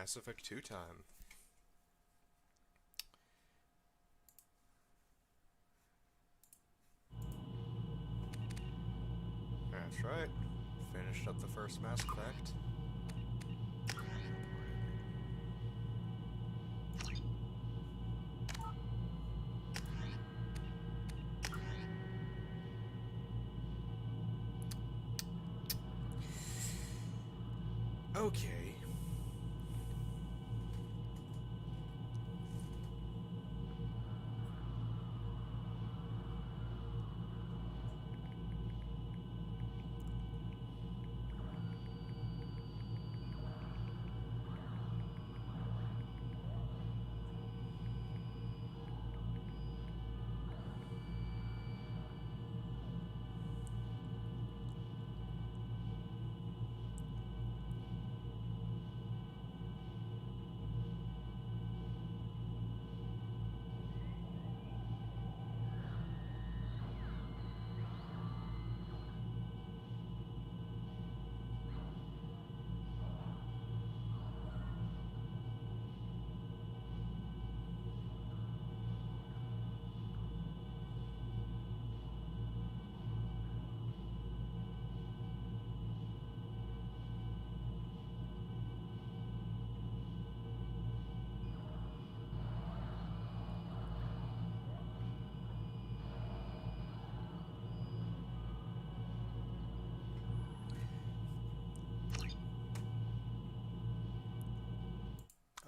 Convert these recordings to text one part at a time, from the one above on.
Mass Effect 2 time. That's right. Finished up the first Mass Effect. Okay.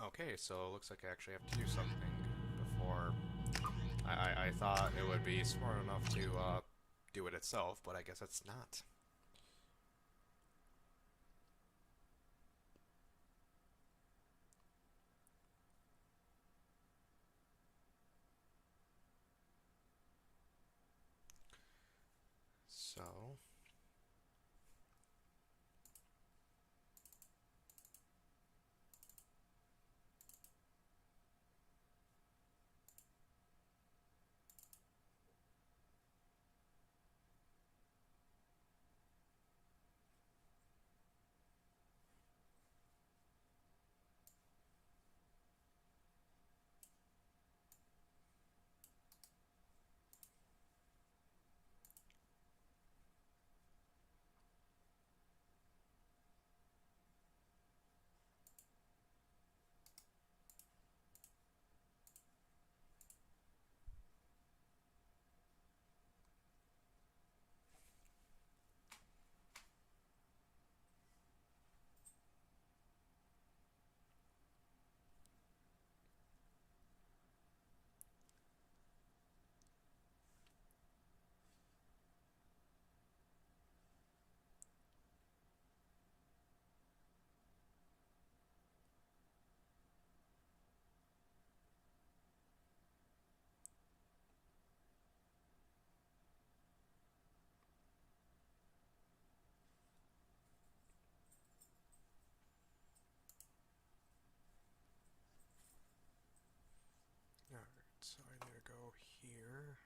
Okay, so it looks like I actually have to do something before... I thought it would be smart enough to do it itself, but I guess it's not. So... Alright, so I need to go here.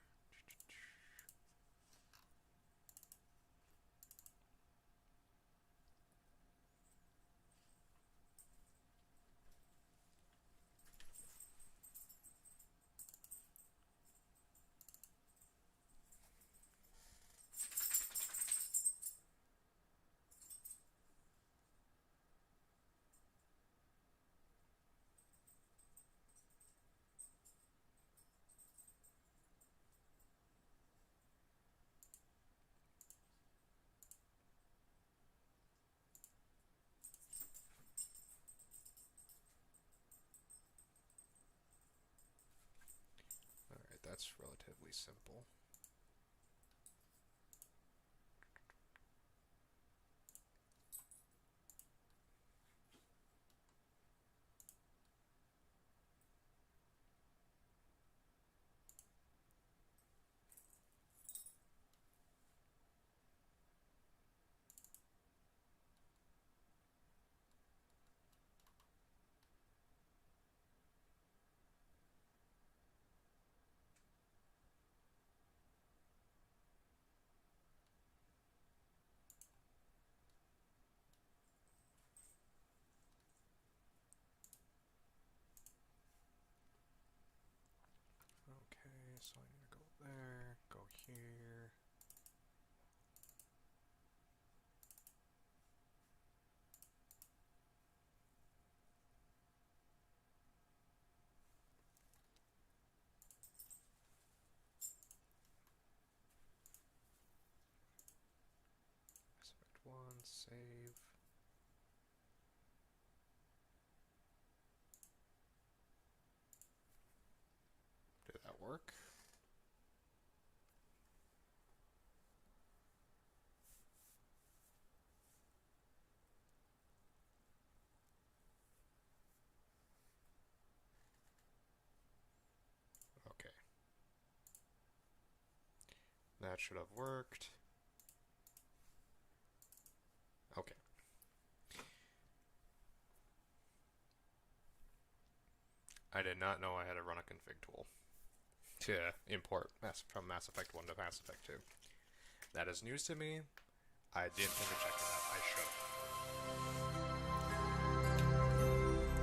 Alright, that's relatively simple. Save. Did that work? Okay. That should have worked. Okay. I did not know I had to run a config tool to import from Mass Effect 1 to Mass Effect 2. That is news to me. I didn't think to check it out. I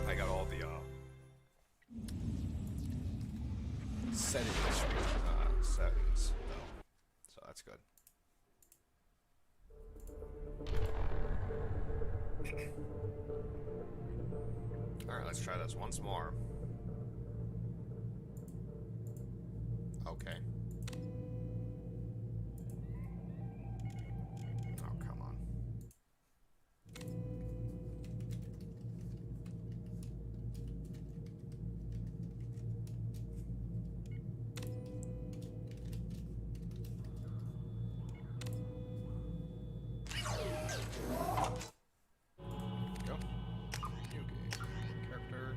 should. I got all the settings though, so that's good. Alright, let's try this once more. Okay. Oh, come on. Go. New game. Character.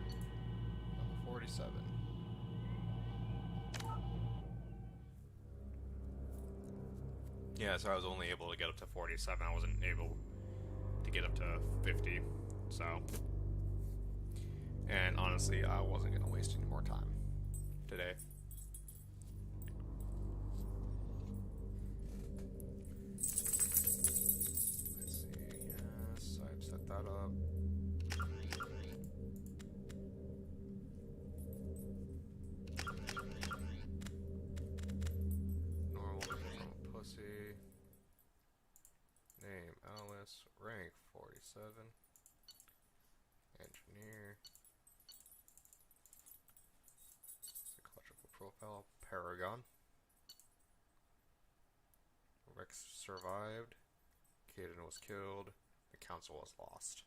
Level 47. Yeah, so I was only able to get up to 47. I wasn't able to get up to 50. So. And honestly, I wasn't going to waste any more time today. Let's see. Yes, I've set that up. Name Alice, rank 47, engineer, psychological profile, Paragon, Rex survived, Caden was killed, the council was lost.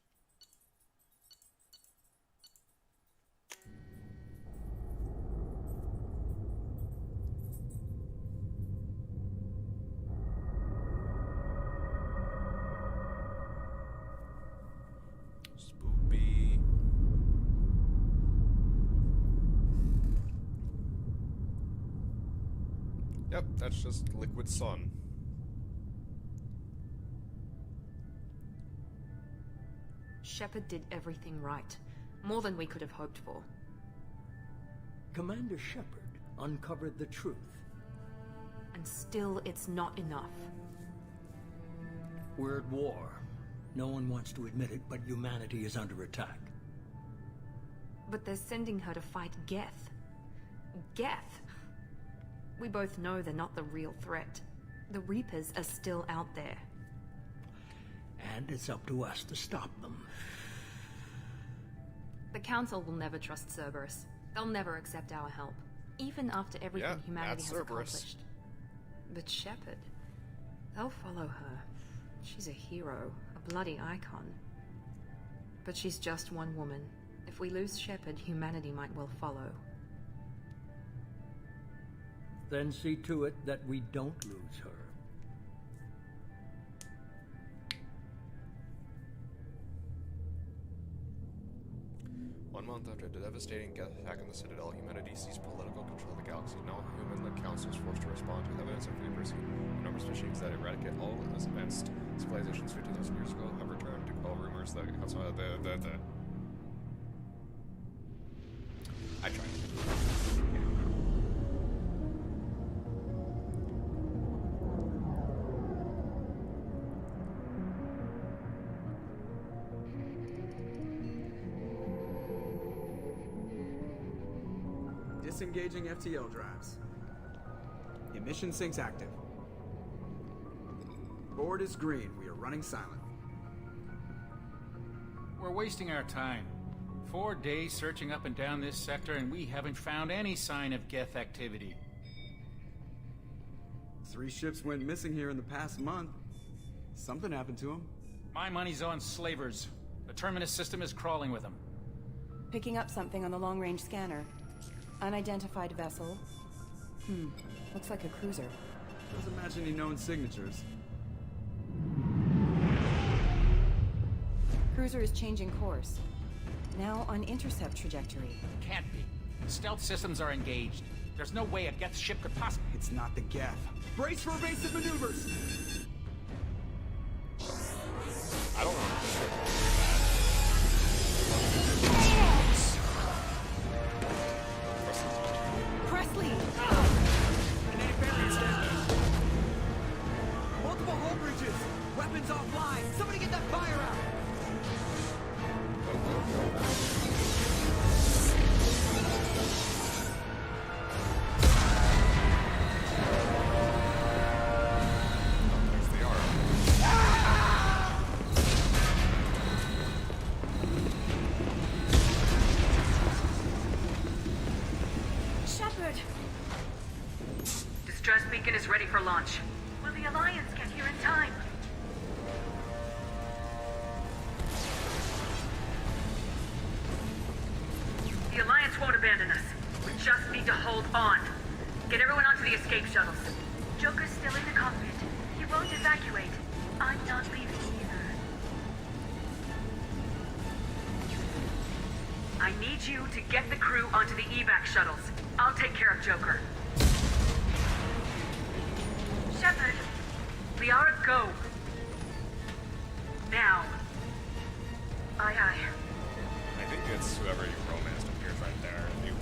Spoopy. Yep, that's just liquid sun. Shepard did everything right. More than we could have hoped for. Commander Shepard uncovered the truth. And still, it's not enough. We're at war. No one wants to admit it, but humanity is under attack. But they're sending her to fight Geth. Geth! We both know they're not the real threat. The Reapers are still out there. And it's up to us to stop them. The Council will never trust Cerberus. They'll never accept our help, even after everything humanity has accomplished. But Shepard, they'll follow her. She's a hero, a bloody icon. But she's just one woman. If we lose Shepard, humanity might well follow. Then see to it that we don't lose her. 1 month after the devastating Geth attack on the Citadel, humanity seized political control of the galaxy. No human, the Council was forced to respond to evidence of Reapers. Enormous machines that eradicate all advanced civilizations 50,000 years ago have returned to quell rumors that I tried. Disengaging FTL drives. Emission sinks active. Board is green. We are running silent. We're wasting our time. 4 days searching up and down this sector, and we haven't found any sign of Geth activity. 3 ships went missing here in the past month. Something happened to them. My money's on slavers. The Terminus system is crawling with them. Picking up something on the long-range scanner. Unidentified vessel. Looks like a cruiser. Doesn't match any known signatures. Cruiser is changing course. Now on intercept trajectory. Can't be. Stealth systems are engaged. There's no way a Geth ship could possibly... It's not the Geth. Brace for evasive maneuvers! I don't know. Presley! Kinetic barriers down. Multiple hull breaches! Weapons offline! Somebody get that fire out! Distress beacon is ready for launch. Will the Alliance get here in time? The Alliance won't abandon us. We just need to hold on. Get everyone onto the escape shuttles. Joker's still in the cockpit. He won't evacuate. I'm not leaving either. I need you to get the crew onto the evac shuttles. I'll take care of Joker. Shepard. Liara, go. Now. Aye, aye. I think it's whoever you romanced appears right there. If you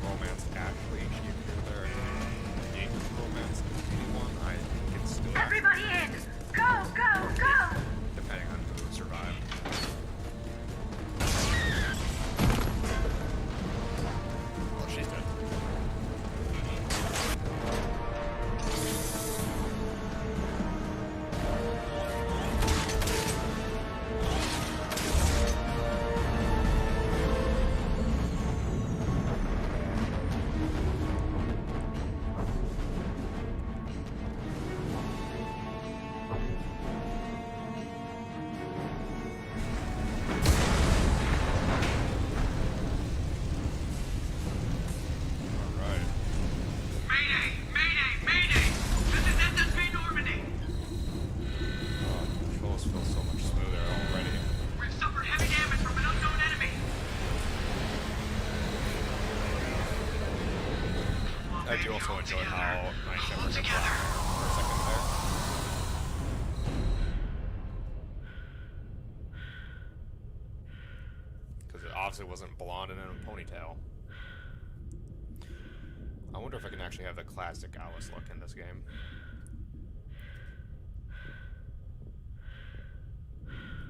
romance Ashley, she appeared there. And if you romance anyone, I think it's still Everybody in! Go, go, go! depending on who survived. Well, she's dead. I do also enjoy how my Shepard got blocked for a second there. Because it obviously wasn't blonde and in a ponytail. I wonder if I can actually have the classic Alice look in this game.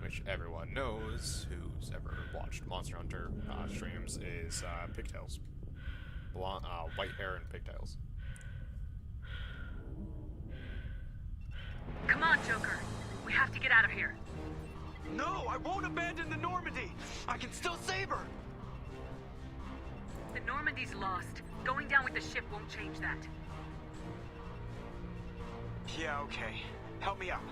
Which everyone knows who's ever watched Monster Hunter streams is pigtails. Blonde, white hair and pigtails. Come on, Joker. We have to get out of here. No, I won't abandon the Normandy! I can still save her! The Normandy's lost. Going down with the ship won't change that. Yeah, okay. Help me up.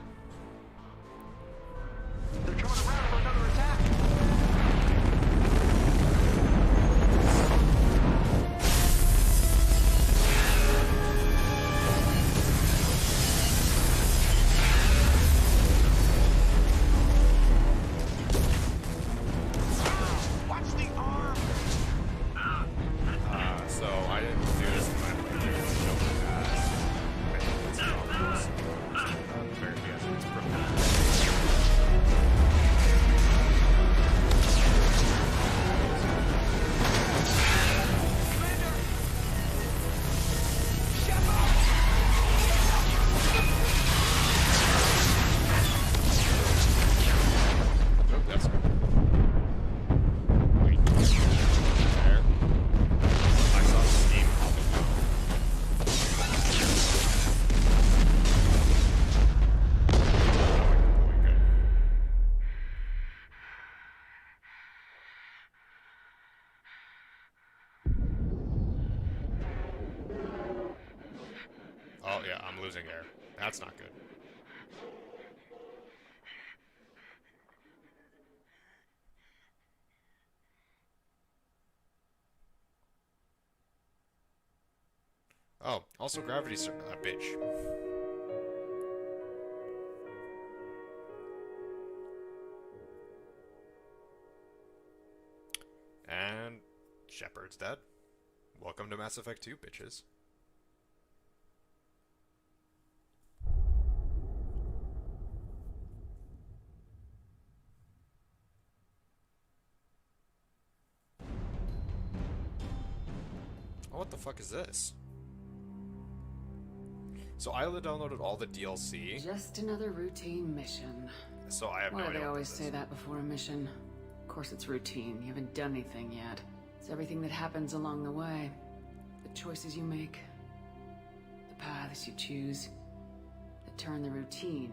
They're coming around for another attack! Oh yeah, I'm losing air. That's not good. Oh, also gravity's a bitch. And Shepard's dead. Welcome to Mass Effect 2, bitches. Oh, what the fuck is this? So I downloaded all the DLC. Just another routine mission. So I have no idea. Why do they always say that before a mission? Of course it's routine. You haven't done anything yet. It's everything that happens along the way. The choices you make. The paths you choose. That turn the routine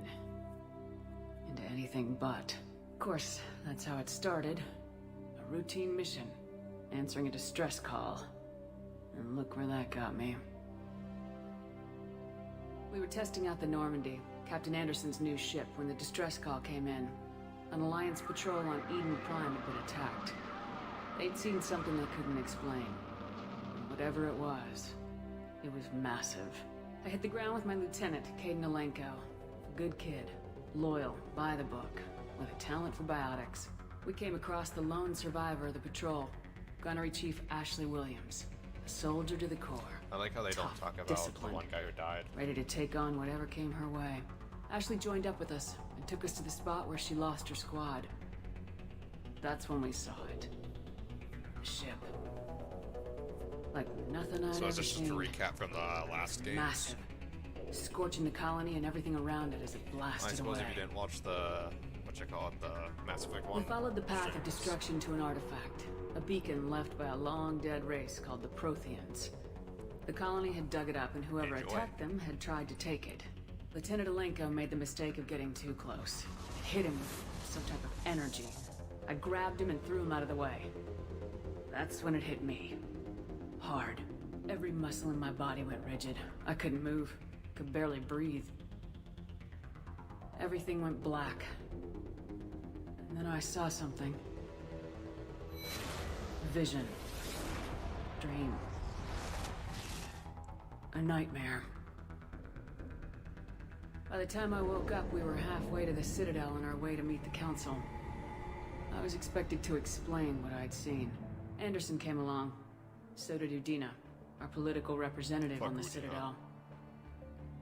into anything but. Of course, that's how it started. A routine mission. Answering a distress call. And look where that got me. We were testing out the Normandy, Captain Anderson's new ship, when the distress call came in. An Alliance patrol on Eden Prime had been attacked. They'd seen something they couldn't explain. And whatever it was massive. I hit the ground with my lieutenant, Caden Alenko. A good kid, loyal, by the book, with a talent for biotics. We came across the lone survivor of the patrol, Gunnery Chief Ashley Williams. A soldier to the core. I like how they don't talk about the one guy who died. Ready to take on whatever came her way. Ashley joined up with us and took us to the spot where she lost her squad. That's when we saw it. The ship. Like nothing I'd ever seen. So it's just a recap from the last game. Massive. Scorching the colony and everything around it as it blasted away. I suppose if you didn't watch the, the Mass Effect 1. We followed the path of destruction to an artifact. A beacon left by a long-dead race called the Protheans. The colony had dug it up, and whoever attacked them had tried to take it. Lieutenant Alenko made the mistake of getting too close. It hit him with some type of energy. I grabbed him and threw him out of the way. That's when it hit me. Hard. Every muscle in my body went rigid. I couldn't move. Could barely breathe. Everything went black. And then I saw something. Vision. Dream. A nightmare. By the time I woke up, we were halfway to the Citadel on our way to meet the Council. I was expected to explain what I'd seen. Anderson came along. So did Udina, our political representative on the Citadel.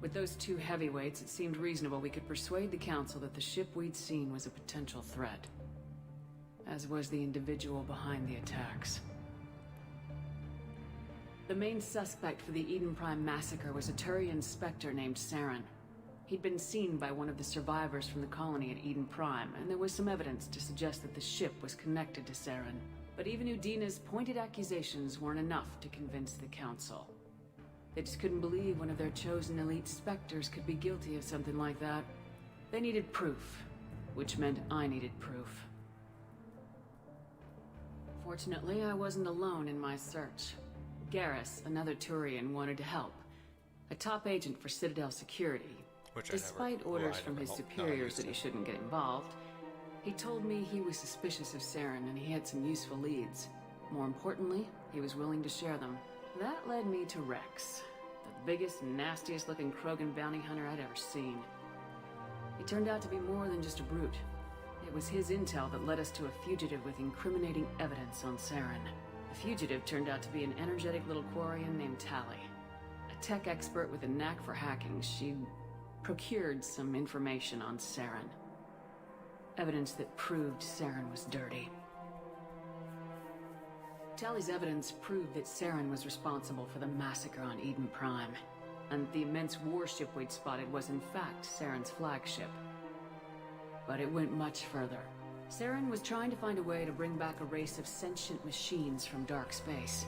With those two heavyweights, it seemed reasonable we could persuade the Council that the ship we'd seen was a potential threat. As was the individual behind the attacks. The main suspect for the Eden Prime massacre was a Turian Spectre named Saren. He'd been seen by one of the survivors from the colony at Eden Prime, and there was some evidence to suggest that the ship was connected to Saren. But even Udina's pointed accusations weren't enough to convince the Council. They just couldn't believe one of their chosen elite Spectres could be guilty of something like that. They needed proof, which meant I needed proof. Fortunately, I wasn't alone in my search. Garrus, another Turian, wanted to help. A top agent for Citadel security. Despite orders from his superiors that he shouldn't get involved, he told me he was suspicious of Saren and he had some useful leads. More importantly, he was willing to share them. That led me to Rex, the biggest, nastiest looking Krogan bounty hunter I'd ever seen. He turned out to be more than just a brute. It was his intel that led us to a fugitive with incriminating evidence on Saren. The fugitive turned out to be an energetic little Quarian named Tali. A tech expert with a knack for hacking, she procured some information on Saren. Evidence that proved Saren was dirty. Tali's evidence proved that Saren was responsible for the massacre on Eden Prime, and the immense warship we'd spotted was in fact Saren's flagship. But it went much further. Saren was trying to find a way to bring back a race of sentient machines from dark space.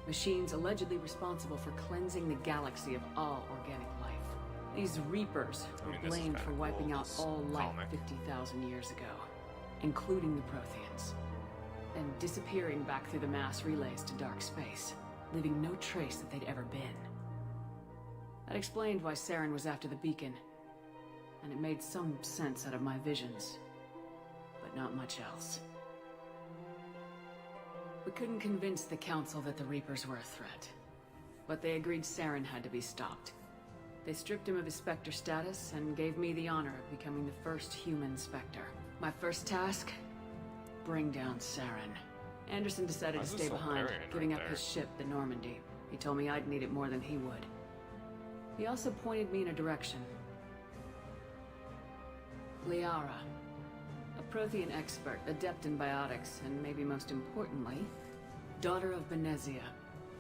Machines allegedly responsible for cleansing the galaxy of all organic life. These Reapers were blamed for wiping out all life 50,000 years ago, including the Protheans, and disappearing back through the mass relays to dark space, leaving no trace that they'd ever been. That explained why Saren was after the beacon, and it made some sense out of my visions, but not much else. We couldn't convince the Council that the Reapers were a threat. but they agreed Saren had to be stopped. They stripped him of his Spectre status and gave me the honor of becoming the first human Spectre. My first task? Bring down Saren. Anderson decided to stay behind, giving up his ship, the Normandy. He told me I'd need it more than he would. He also pointed me in a direction. Liara. A Prothean expert, adept in biotics, and maybe most importantly, daughter of Benezia,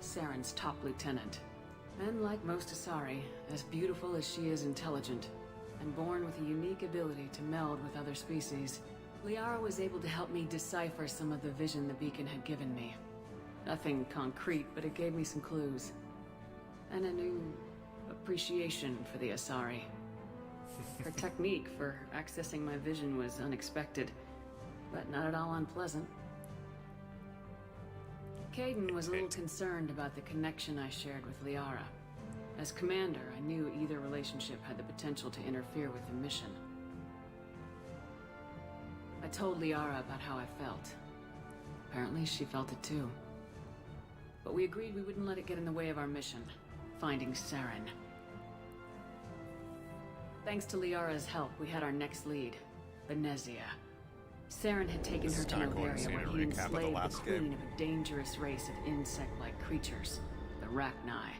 Saren's top lieutenant. And like most Asari, as beautiful as she is intelligent, and born with a unique ability to meld with other species, Liara was able to help me decipher some of the vision the beacon had given me. Nothing concrete, but it gave me some clues. And a new appreciation for the Asari. Her technique for accessing my vision was unexpected, but not at all unpleasant. Kaidan was a little concerned about the connection I shared with Liara. As commander, I knew either relationship had the potential to interfere with the mission. I told Liara about how I felt. Apparently, she felt it too. But we agreed we wouldn't let it get in the way of our mission, finding Saren. Thanks to Liara's help, we had our next lead, Benezia. Saren had taken her to Novaria, where he enslaved the queen of a dangerous race of insect-like creatures, the Rachni.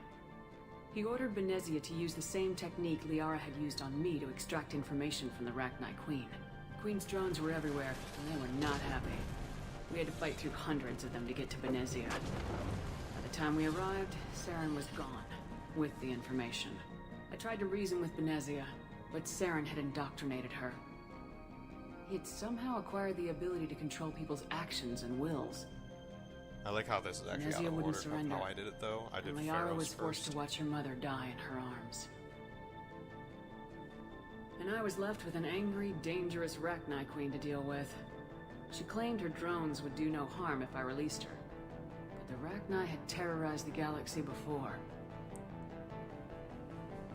He ordered Benezia to use the same technique Liara had used on me to extract information from the Rachni queen. The queen's drones were everywhere, and they were not happy. We had to fight through hundreds of them to get to Benezia. By the time we arrived, Saren was gone, with the information. I tried to reason with Benezia, but Saren had indoctrinated her. He had somehow acquired the ability to control people's actions and wills. I like how this is actually out of order of how I did it, though. I did Pharaoh's Liara was forced first. to watch her mother die in her arms. And I was left with an angry, dangerous Rachni queen to deal with. She claimed her drones would do no harm if I released her. But the Rachni had terrorized the galaxy before.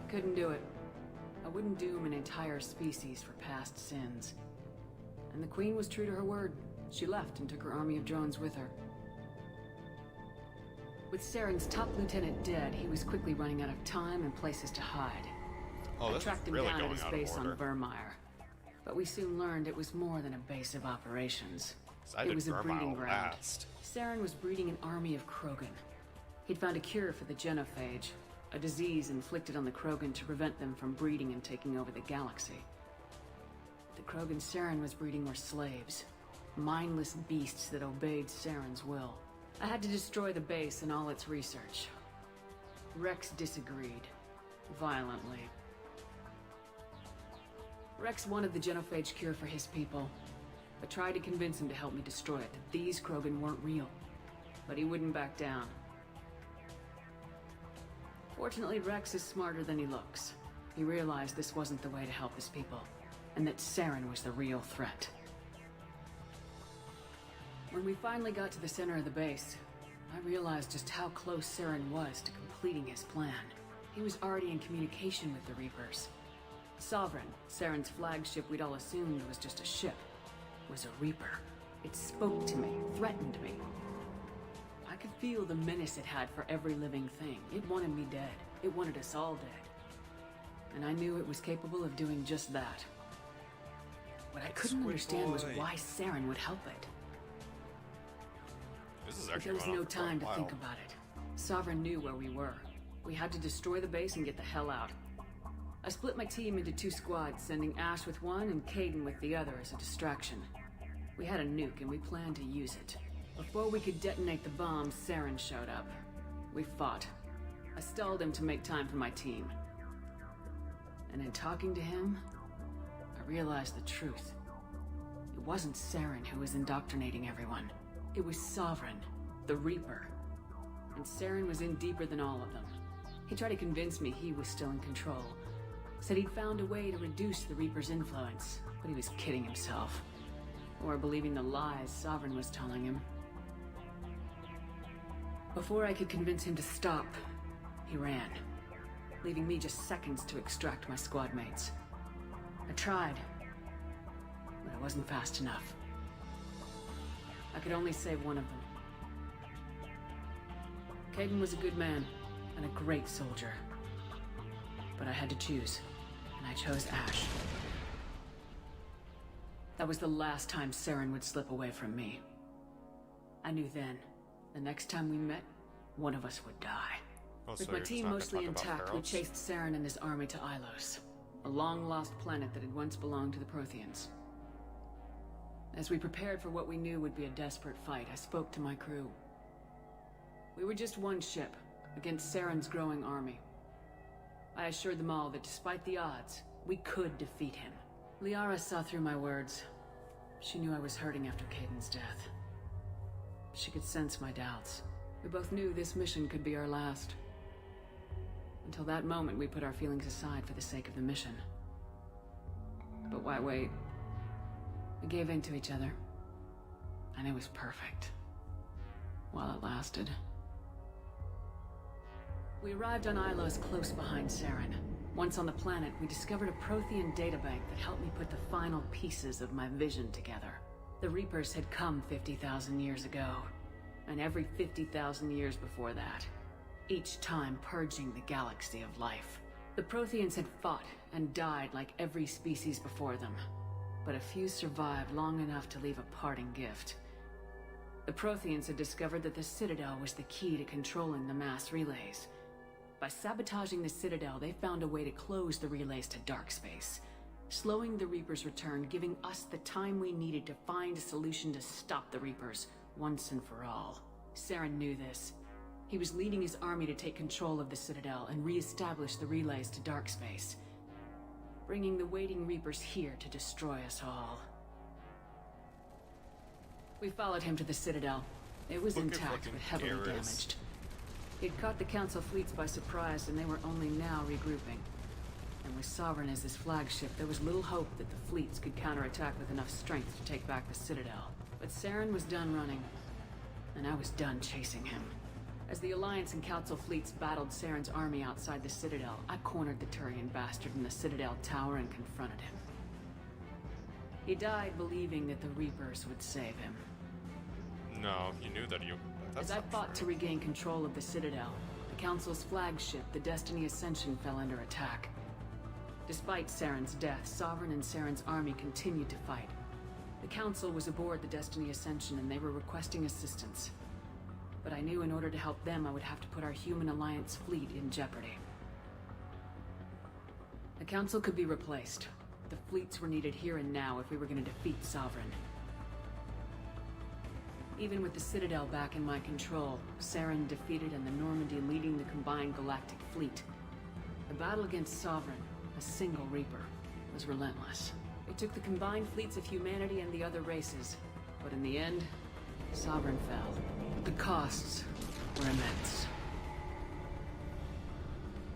Couldn't do it. I wouldn't doom an entire species for past sins. And the Queen was true to her word. She left and took her army of drones with her. With Saren's top lieutenant dead, he was quickly running out of time and places to hide. I tracked him down at his base on Vermeer. But we soon learned it was more than a base of operations. It was a breeding ground. Saren was breeding an army of Krogan. He'd found a cure for the genophage, a disease inflicted on the Krogan to prevent them from breeding and taking over the galaxy. The Krogan Saren was breeding were slaves, mindless beasts that obeyed Saren's will. I had to destroy the base and all its research. Rex disagreed, violently. Rex wanted the genophage cure for his people. I tried to convince him to help me destroy it, that these Krogan weren't real. But he wouldn't back down. Fortunately, Rex is smarter than he looks. He realized this wasn't the way to help his people, and that Saren was the real threat. When we finally got to the center of the base, I realized just how close Saren was to completing his plan. He was already in communication with the Reapers. Sovereign, Saren's flagship we'd all assumed was just a ship, was a Reaper. It spoke to me, threatened me. I could feel the menace it had for every living thing. It wanted me dead. It wanted us all dead. And I knew it was capable of doing just that. What I couldn't understand was why Saren would help it. There was no time to think about it. Sovereign knew where we were. We had to destroy the base and get the hell out. I split my team into 2 squads, sending Ash with one and Kaidan with the other as a distraction. We had a nuke and we planned to use it. Before we could detonate the bomb, Saren showed up. We fought. I stalled him to make time for my team. And in talking to him, I realized the truth. It wasn't Saren who was indoctrinating everyone. It was Sovereign, the Reaper. And Saren was in deeper than all of them. He tried to convince me he was still in control. Said he'd found a way to reduce the Reaper's influence, but he was kidding himself. Or believing the lies Sovereign was telling him. Before I could convince him to stop, he ran, leaving me just seconds to extract my squad mates. I tried, but I wasn't fast enough. I could only save one of them. Kaidan was a good man. and a great soldier. But I had to choose, and I chose Ash. That was the last time Saren would slip away from me. I knew then, the next time we met, one of us would die. Oh, With my team mostly intact, we chased Saren and his army to Ilos, a long-lost planet that had once belonged to the Protheans. As we prepared for what we knew would be a desperate fight, I spoke to my crew. We were just one ship, against Saren's growing army. I assured them all that despite the odds, we could defeat him. Liara saw through my words. She knew I was hurting after Kaidan's death. She could sense my doubts. We both knew this mission could be our last. Until that moment, we put our feelings aside for the sake of the mission. But why wait? We gave in to each other. And it was perfect. While it lasted. We arrived on Ilos close behind Saren. Once on the planet, we discovered a Prothean databank that helped me put the final pieces of my vision together. The Reapers had come 50,000 years ago, and every 50,000 years before that, each time purging the galaxy of life. The Protheans had fought and died like every species before them, but a few survived long enough to leave a parting gift. The Protheans had discovered that the Citadel was the key to controlling the mass relays. By sabotaging the Citadel, they found a way to close the relays to dark space, slowing the Reapers' return, giving us the time we needed to find a solution to stop the Reapers once and for all. Saren knew this. He was leading his army to take control of the Citadel and re-establish the relays to dark space, bringing the waiting Reapers here to destroy us all. We followed him to the Citadel. It was intact but heavily damaged. He'd caught the Council fleets by surprise, and they were only now regrouping. And with Sovereign as his flagship, there was little hope that the fleets could counterattack with enough strength to take back the Citadel. But Saren was done running, and I was done chasing him. As the Alliance and Council fleets battled Saren's army outside the Citadel, I cornered the Turian bastard in the Citadel tower and confronted him. He died believing that the Reapers would save him. No, you knew that you... As I fought to regain control of the Citadel, the Council's flagship, the Destiny Ascension, fell under attack. Despite Saren's death, Sovereign and Saren's army continued to fight. The Council was aboard the Destiny Ascension and they were requesting assistance. But I knew in order to help them, I would have to put our human Alliance fleet in jeopardy. The Council could be replaced. The fleets were needed here and now if we were going to defeat Sovereign. Even with the Citadel back in my control, Saren defeated and the Normandy leading the combined galactic fleet. The battle against Sovereign, a single Reaper, was relentless. It took the combined fleets of humanity and the other races, but in the end, Sovereign fell. The costs were immense.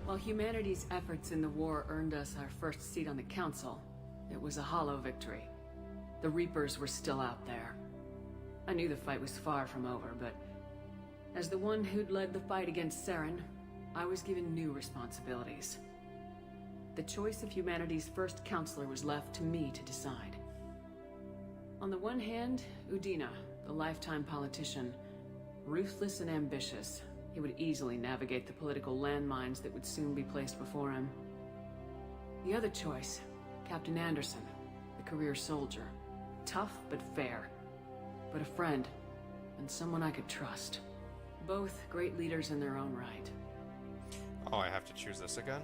While humanity's efforts in the war earned us our first seat on the Council, it was a hollow victory. The Reapers were still out there. I knew the fight was far from over, but as the one who'd led the fight against Saren, I was given new responsibilities. The choice of humanity's first counselor was left to me to decide. On the one hand, Udina, the lifetime politician, ruthless and ambitious, he would easily navigate the political landmines that would soon be placed before him. The other choice, Captain Anderson, the career soldier, tough but fair, but a friend, and someone I could trust. Both great leaders in their own right. Oh, I have to choose this again?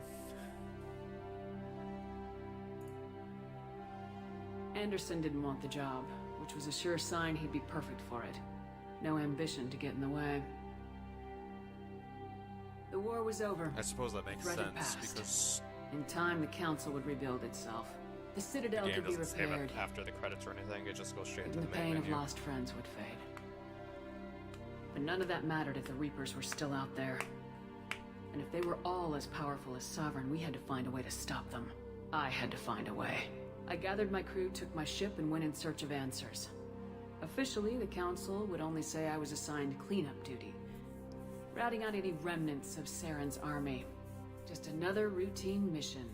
Anderson didn't want the job, which was a sure sign he'd be perfect for it. No ambition to get in the way. The war was over. I suppose that makes sense, because... In time, the Council would rebuild itself. The Citadel could be repaired. After the credits or anything, it just goes straight to the main menu. The pain of lost friends would fade. But none of that mattered if the Reapers were still out there. And if they were all as powerful as Sovereign, we had to find a way to stop them. I had to find a way. I gathered my crew, took my ship, and went in search of answers. Officially, the Council would only say I was assigned cleanup duty, routing out any remnants of Saren's army. Just another routine mission.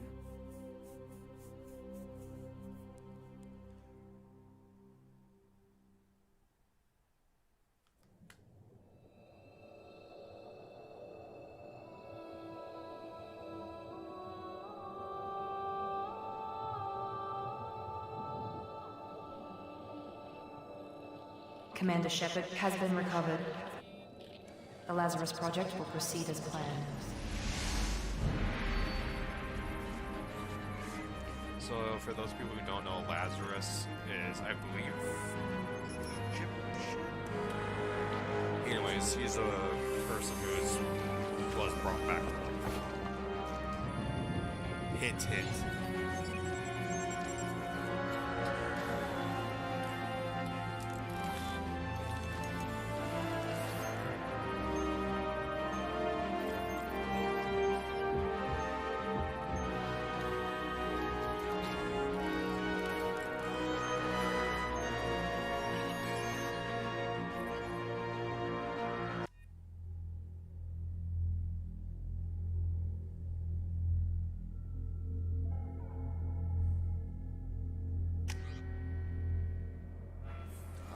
Commander Shepard has been recovered. The Lazarus Project will proceed as planned. So, for those people who don't know, Lazarus is, I believe, Egyptian. Anyways, he's a person who was brought back to life. Hint, hint.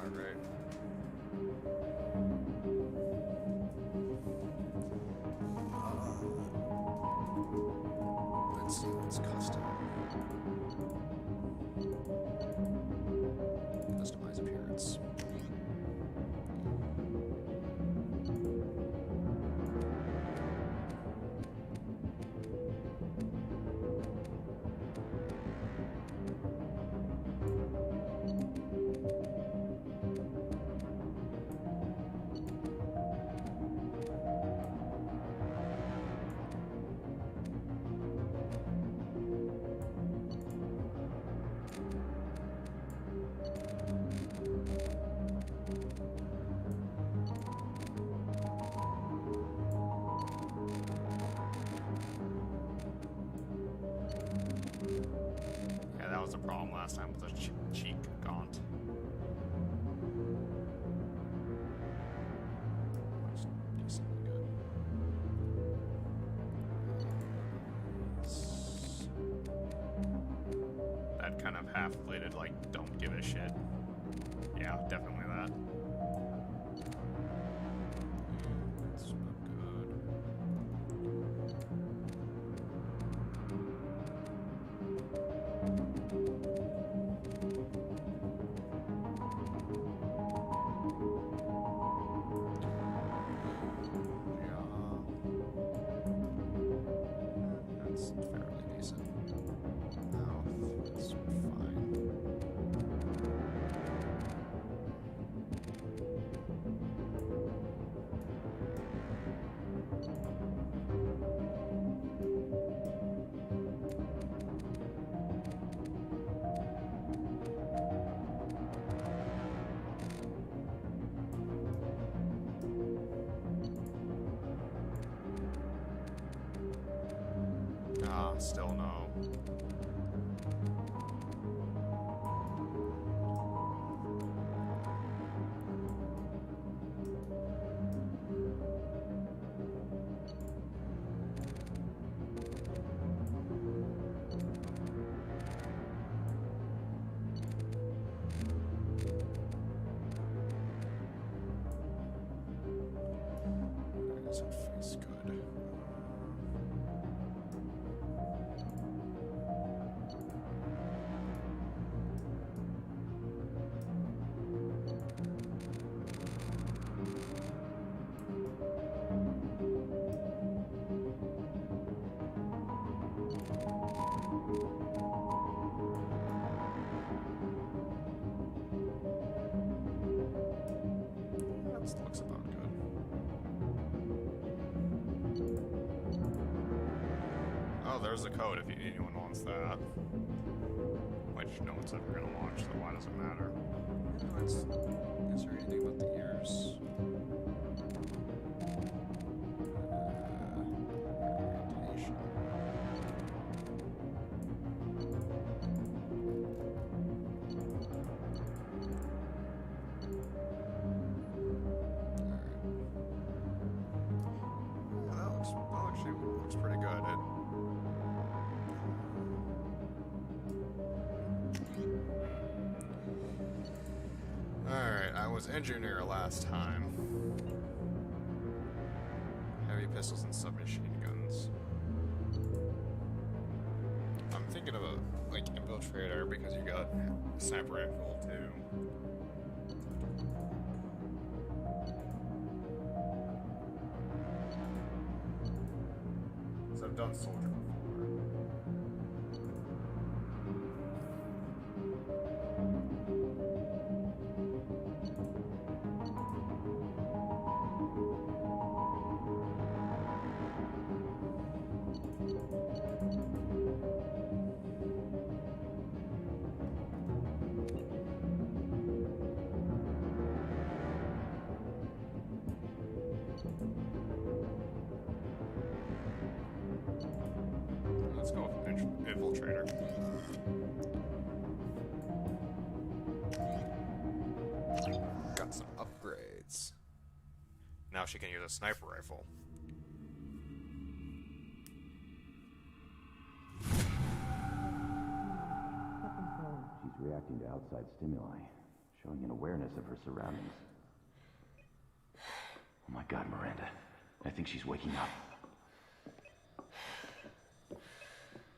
Alright. Let's see what's custom. Customize appearance. Yeah, that was the problem last time with the cheek gaunt. Looks decently good. That kind of half-bladed, like, don't give a shit. Yeah, definitely that. That's not good. That's fairly decent. Now, it's fine. Still no. Does it face good? That looks about good. Oh, there's the code if anyone wants that. Which no one's ever gonna watch, so why does it matter? Is there anything about the ears? Orientation. That actually looks pretty good. Alright, I was engineer last time. Heavy pistols and submachine guns. I'm thinking of a, like, infiltrator because you got sniper rifle too. I've done soldier before. Let's go with infiltrator. Got some upgrades. Now she can use a sniper rifle. She's reacting to outside stimuli, showing an awareness of her surroundings. Oh my God, Miranda. I think she's waking up.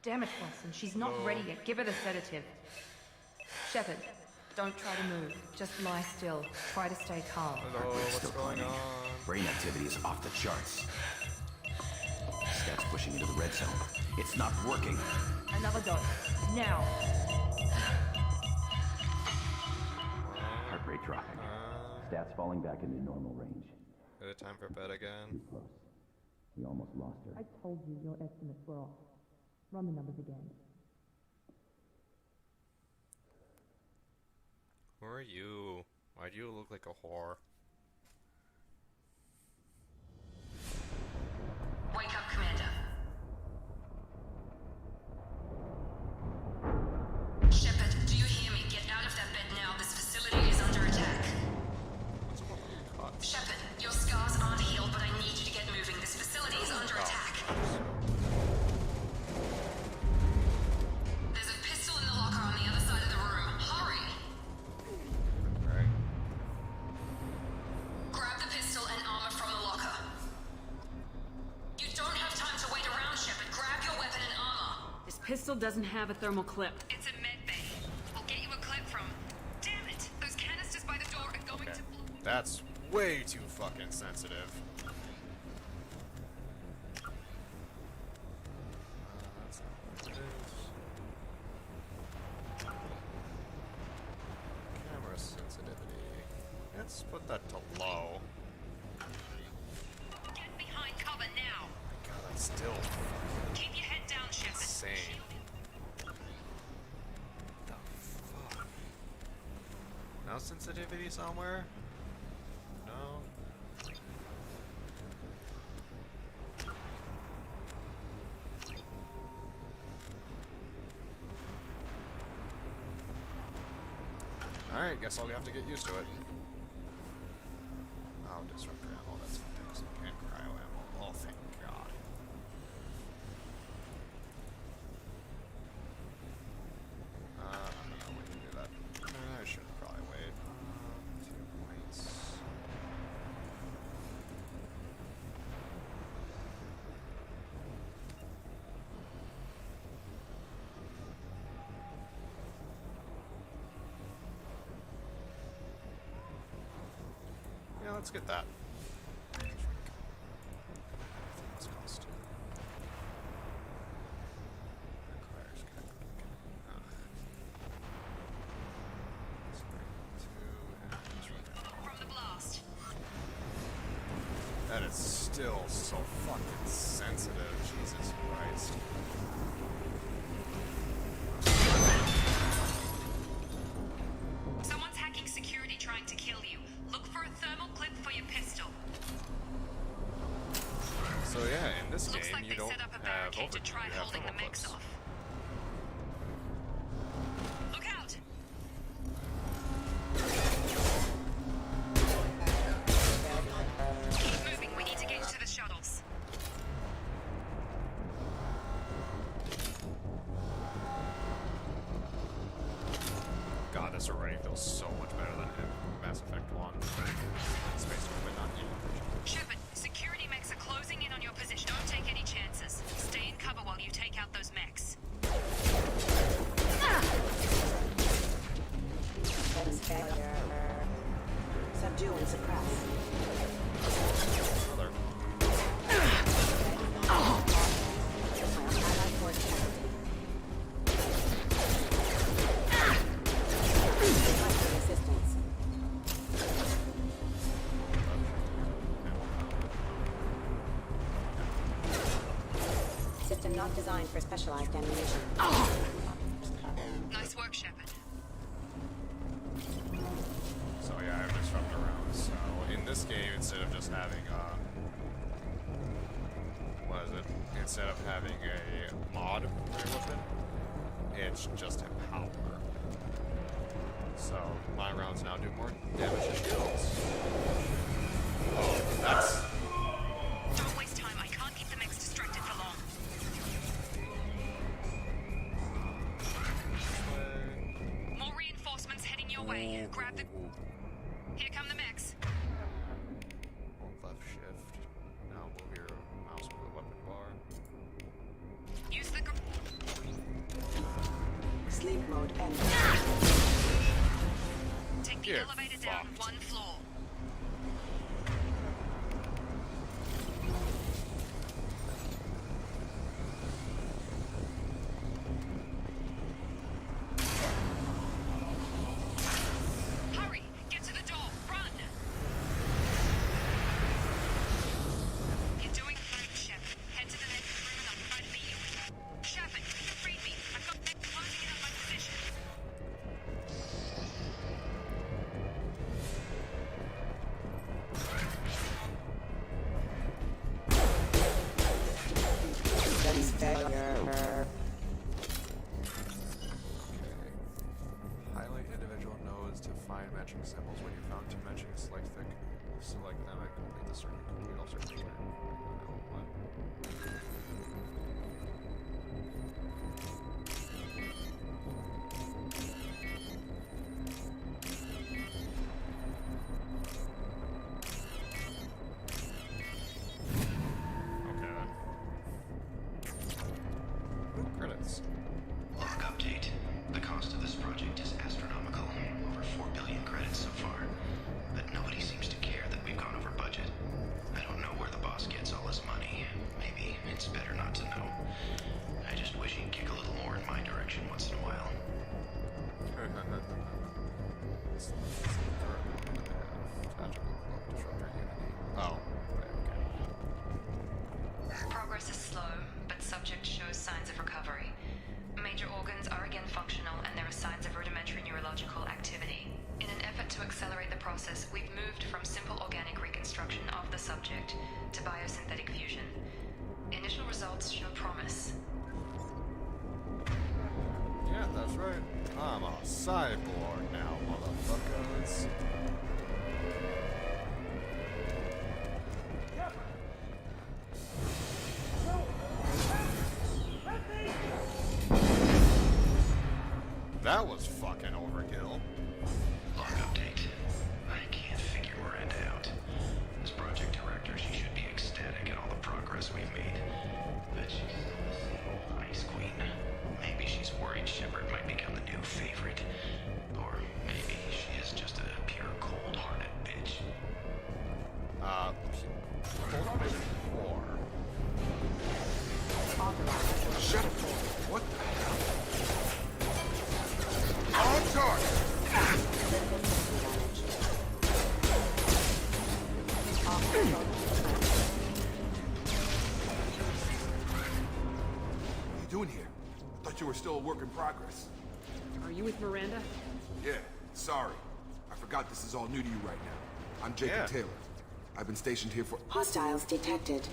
Damn it, Watson. She's not ready yet. Give her the sedative. Shepard, don't try to move. Just lie still. Try to stay calm. Hello, what's going on? Brain activity is off the charts. Stats pushing into the red zone. It's not working. Another dose. Now. Heart rate dropping. Stats falling back into normal range. Is it time for bed again? Too close. We almost lost her. I told you your estimates were off. Run the numbers again. Who are you? Why do you look like a whore? Wake up, Commander. Shepard, do you hear me? Get out of that bed now. This facility is under attack. Shepard, your scars aren't healed, but I need you to get moving. This facility is under attack. There's a pistol in the locker on the other side of the room. Hurry! Right. Grab the pistol and armor from the locker. You don't have time to wait around, Shepard. Grab your weapon and armor. This pistol doesn't have a thermal clip. It's a med bay. We'll get you a clip from... Damn it! Those canisters by the door are going to... That's way too fucking sensitive. That's not what it is. Camera sensitivity. Let's put that to low. Get behind cover now. God, that's still Keep your head down, Shepard. insane. The fuck? Now sensitivity somewhere? No. Alright, guess I'll have to get used to it. Oh, disruptor ammo, that's fantastic. And cryo ammo. Oh, thank God. I don't know when to do that. I should probably wait. 2 points. Yeah, let's get that. What's cost? Requires From the blast. That is still so fucking sensitive. Jesus Christ. Someone's hacking security trying to kill you. Look for a thermal clip for your pistol. So yeah, in this Looks game like you they don't set up a have barricade to overview, try you have holding the thermal mix clips. off. Look out! Keep moving. We need to get you to the shuttles. God, this already feels so much better than Mass Effect 1. Space Command, not you. Shepard, security mechs are closing in on your position. Don't take any chances. Stay in cover while you take out those mechs. Subdue and suppress. Mother. Not designed for specialized ammunition. Nice work, Shepard. So yeah, I disrupt around. So in this game, instead of just having what is it? Instead of having a mod for your weapon, it's just a power. So my rounds now do more damage to shields. Oh, that's. Don't waste time. I can't keep the mix distracted for long. More reinforcements heading your way. Grab the. Here come the mechs. Hold left shift. Now move your mouse with the weapon bar. Use the. Sleep mode and. Take the elevator down one floor. Hurry! Get to the door! Run! You're doing great, Shep. Head to the next room and I'll try to beat you. Shepard, read me. I've got mechs closing in on my position. Highlight individual nodes to find matching symbols. When you found two matching, select them and complete the circuit. Complete all circuits. Okay then. Credits. Log update. The cost of this project is astronomical. Over 4 billion credits so far. But nobody seems to care that we've gone over budget. I don't know where the boss gets all his money. Maybe it's better not to know. I just wish he'd kick a little more in my direction once in a while. Oh, okay. Progress is slow, but subject shows signs of recovery. Major organs are again functional, and there are signs of rudimentary neurological activity. In an effort to accelerate the process, we've moved from simple organic reconstruction of the subject to biosynthetic fusion. Initial results show promise. Yeah, that's right. I'm a cyborg now, motherfuckers. That was fucking overkill. Log update. I can't figure Miranda out. As project director, she should be ecstatic at all the progress we've made. But she's still the same old ice queen. Maybe she's worried Shepard might become the new favorite. Or maybe she is just a pure cold-hearted bitch. Cold-hearted or... Shut up! What the hell? On target! What are you doing here? I thought you were still a work in progress. Are you with Miranda? Yeah, sorry. I forgot this is all new to you right now. I'm Jacob Taylor. I've been stationed here for... Hostiles detected.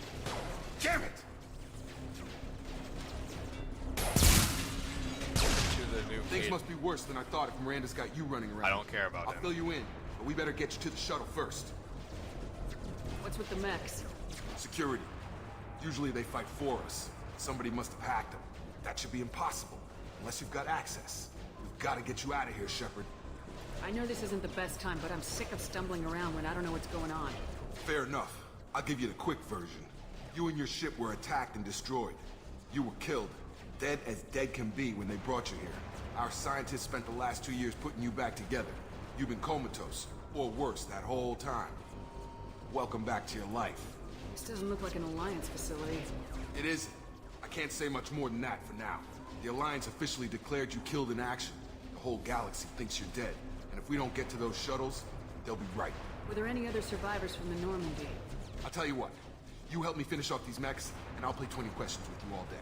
Damn it! Things must be worse than I thought if Miranda's got you running around. I don't care about I'll fill you in, but we better get you to the shuttle first. What's with the mechs? Security. Usually they fight for us. Somebody must have hacked them. That should be impossible, unless you've got access. We've got to get you out of here, Shepard. I know this isn't the best time, but I'm sick of stumbling around when I don't know what's going on. Fair enough. I'll give you the quick version. You and your ship were attacked and destroyed. You were killed. Dead as dead can be when they brought you here. Our scientists spent the last 2 years putting you back together. You've been comatose, or worse, that whole time. Welcome back to your life. This doesn't look like an Alliance facility. It isn't. I can't say much more than that for now. The Alliance officially declared you killed in action. The whole galaxy thinks you're dead. And if we don't get to those shuttles, they'll be right. Were there any other survivors from the Normandy? I'll tell you what. You help me finish off these mechs, and I'll play 20 questions with you all day.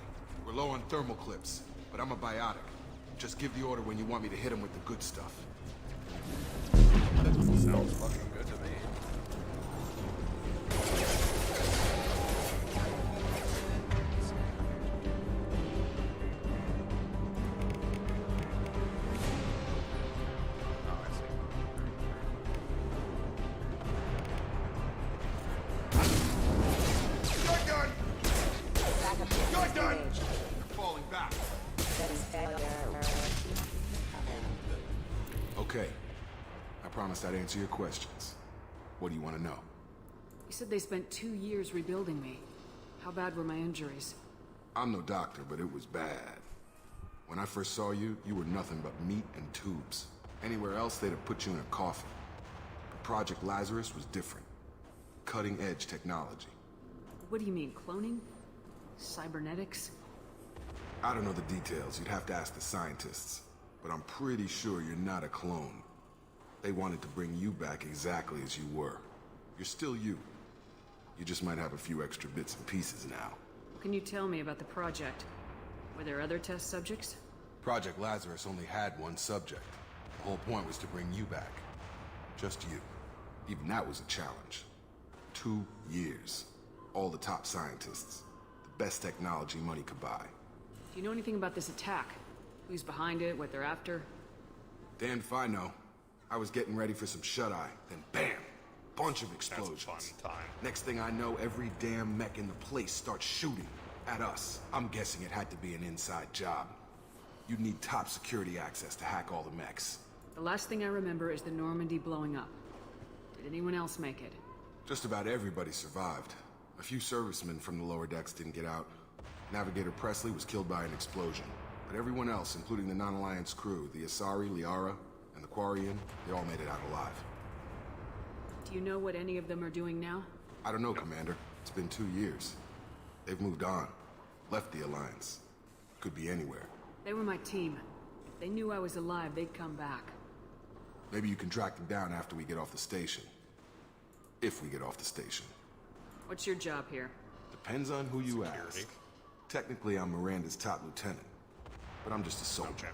We're low on thermal clips, but I'm a biotic. Just give the order when you want me to hit him with the good stuff. That sounds fucking good to me. Okay. I promised I'd answer your questions. What do you want to know? You said they spent 2 years rebuilding me. How bad were my injuries? I'm no doctor, but it was bad. When I first saw you, you were nothing but meat and tubes. Anywhere else, they'd have put you in a coffin. But Project Lazarus was different. Cutting-edge technology. What do you mean, cloning? Cybernetics? I don't know the details. You'd have to ask the scientists. But I'm pretty sure you're not a clone. They wanted to bring you back exactly as you were. You're still you. You just might have a few extra bits and pieces now. What can you tell me about the project? Were there other test subjects? Project Lazarus only had one subject. The whole point was to bring you back. Just you. Even that was a challenge. 2 years. All the top scientists. The best technology money could buy. Do you know anything about this attack? Who's behind it, what they're after? Damned if I know. I was getting ready for some shut-eye, then bam! Bunch of explosions. That's a fun time. Next thing I know, every damn mech in the place starts shooting at us. I'm guessing it had to be an inside job. You'd need top security access to hack all the mechs. The last thing I remember is the Normandy blowing up. Did anyone else make it? Just about everybody survived. A few servicemen from the lower decks didn't get out. Navigator Presley was killed by an explosion. But everyone else, including the non-Alliance crew, the Asari, Liara, and the Quarian, they all made it out alive. Do you know what any of them are doing now? I don't know, Commander. It's been 2 years. They've moved on. Left the Alliance. Could be anywhere. They were my team. If they knew I was alive, they'd come back. Maybe you can track them down after we get off the station. If we get off the station. What's your job here? Depends on who you ask. Technically, I'm Miranda's top lieutenant. But I'm just a soldier. Okay.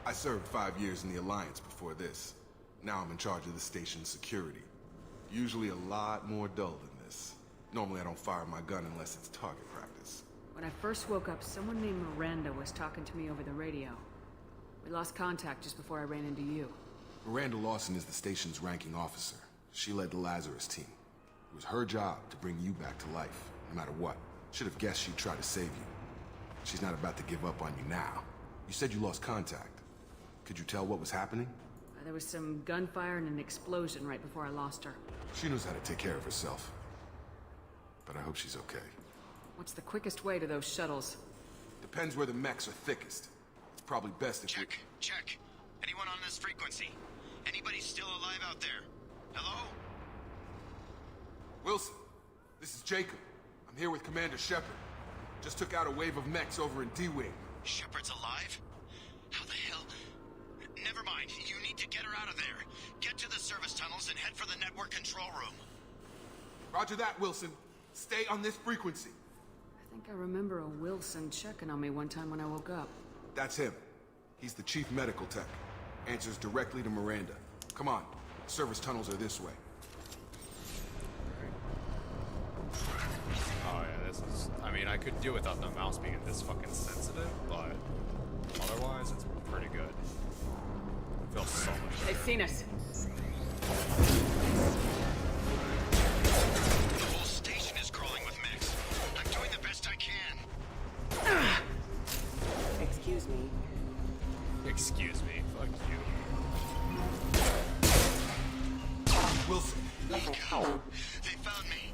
I served 5 years in the Alliance before this. Now I'm in charge of the station's security. Usually a lot more dull than this. Normally I don't fire my gun unless it's target practice. When I first woke up, someone named Miranda was talking to me over the radio. We lost contact just before I ran into you. Miranda Lawson is the station's ranking officer. She led the Lazarus team. It was her job to bring you back to life, no matter what. Should have guessed she'd try to save you. She's not about to give up on you now. You said you lost contact. Could you tell what was happening? There was some gunfire and an explosion right before I lost her. She knows how to take care of herself. But I hope she's okay. What's the quickest way to those shuttles? Depends where the mechs are thickest. It's probably best if Check. Anyone on this frequency? Anybody still alive out there? Hello? Wilson, this is Jacob. I'm here with Commander Shepard. Just took out a wave of mechs over in D-Wing. Shepard's alive? How the hell? Never mind. You need to get her out of there. Get to the service tunnels and head for the network control room. Roger that, Wilson. Stay on this frequency. I think I remember a Wilson checking on me one time when I woke up. That's him. He's the chief medical tech. Answers directly to Miranda. Come on. Service tunnels are this way. Oh yeah, this is... I mean, I could do without the mouse being this fucking sensitive, but otherwise it's pretty good. It feels so much better. They've seen us. The whole station is crawling with mechs. I'm doing the best I can. Excuse me. Excuse me. Fuck you. Wilson. Nico, they found me.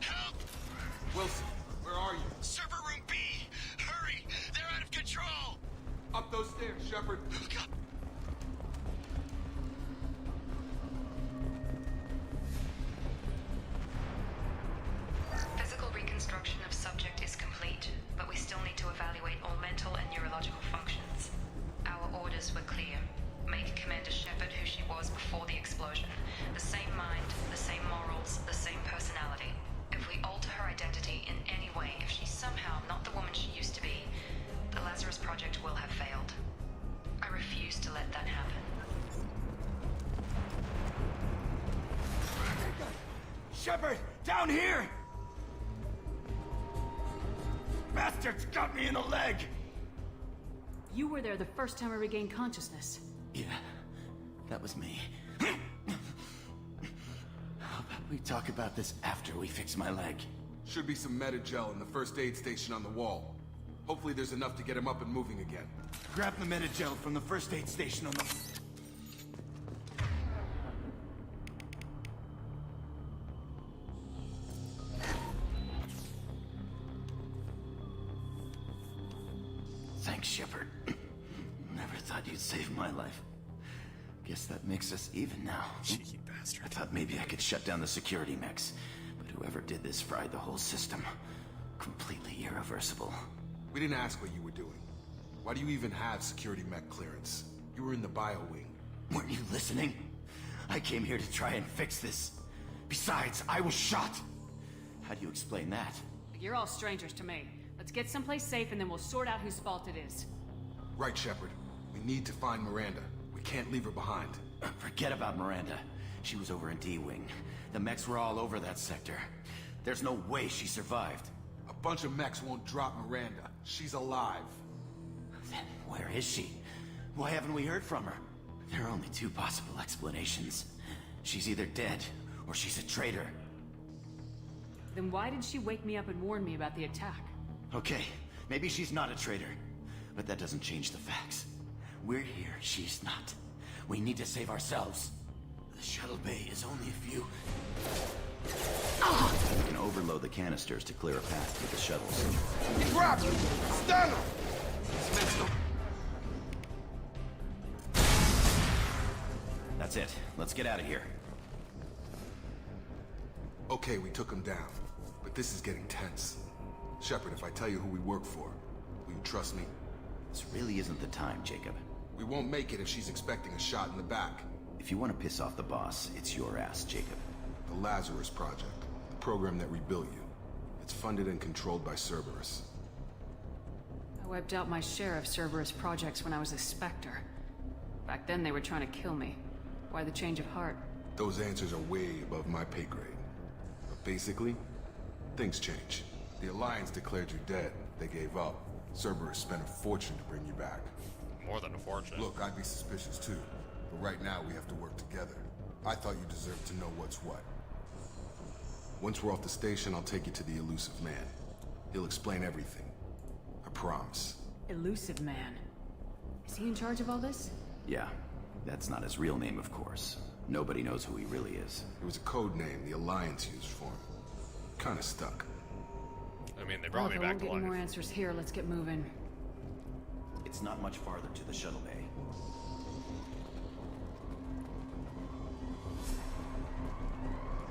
Help! Wilson, where are you? Server room B! Hurry! They're out of control! Up those stairs, Shepard. God. Physical reconstruction of subject is complete, but we still need to evaluate all mental and neurological functions. Our orders were clear. Make Commander Shepard who she was before the explosion. The same mind, the same morals, the same personality. If we alter her identity in any way, if she's somehow not the woman she used to be, Shepard! Down here! Bastard's got me in the leg! You were there the first time I regained consciousness. Yeah, that was me. How about we talk about this after we fix my leg? Should be some medi-gel in the first aid station on the wall. Hopefully there's enough to get him up and moving again. Grab the medi-gel from the first aid station on the... Thanks, Shepard. Never thought you'd save my life. Guess that makes us even now. Cheeky bastard. I thought maybe I could shut down the security mechs, but whoever did this fried the whole system. Completely irreversible. We didn't ask what you were doing. Why do you even have security mech clearance? You were in the bio wing. Weren't you listening? I came here to try and fix this. Besides, I was shot. How do you explain that? You're all strangers to me. Let's get someplace safe and then we'll sort out whose fault it is. Right, Shepard. We need to find Miranda. We can't leave her behind. Forget about Miranda. She was over in D-Wing. The mechs were all over that sector. There's no way she survived. A bunch of mechs won't drop Miranda. She's alive. Then where is she? Why haven't we heard from her? There are only two possible explanations. She's either dead, or she's a traitor. Then why did she wake me up and warn me about the attack? Okay, maybe she's not a traitor. But that doesn't change the facts. We're here, she's not. We need to save ourselves. The shuttle bay is only a few... We can overload the canisters to clear a path to the shuttles. Grab him! Stand him! That's it. Let's get out of here. Okay, we took him down. But this is getting tense. Shepard, if I tell you who we work for, will you trust me? This really isn't the time, Jacob. We won't make it if she's expecting a shot in the back. If you want to piss off the boss, it's your ass, Jacob. The Lazarus Project. The program that rebuilt you. It's funded and controlled by Cerberus. I wiped out my share of Cerberus projects when I was a Spectre. Back then they were trying to kill me. Why the change of heart? Those answers are way above my pay grade. But basically, things change. The Alliance declared you dead. They gave up. Cerberus spent a fortune to bring you back. More than a fortune. Look, I'd be suspicious too. But right now, we have to work together. I thought you deserved to know what's what. Once we're off the station, I'll take you to the Elusive Man. He'll explain everything. I promise. Elusive Man? Is he in charge of all this? Yeah. That's not his real name, of course. Nobody knows who he really is. It was a code name the Alliance used for him. Kinda stuck. I mean, they brought me back to life. If I won't get more answers here, let's get moving. It's not much farther to the shuttle bay.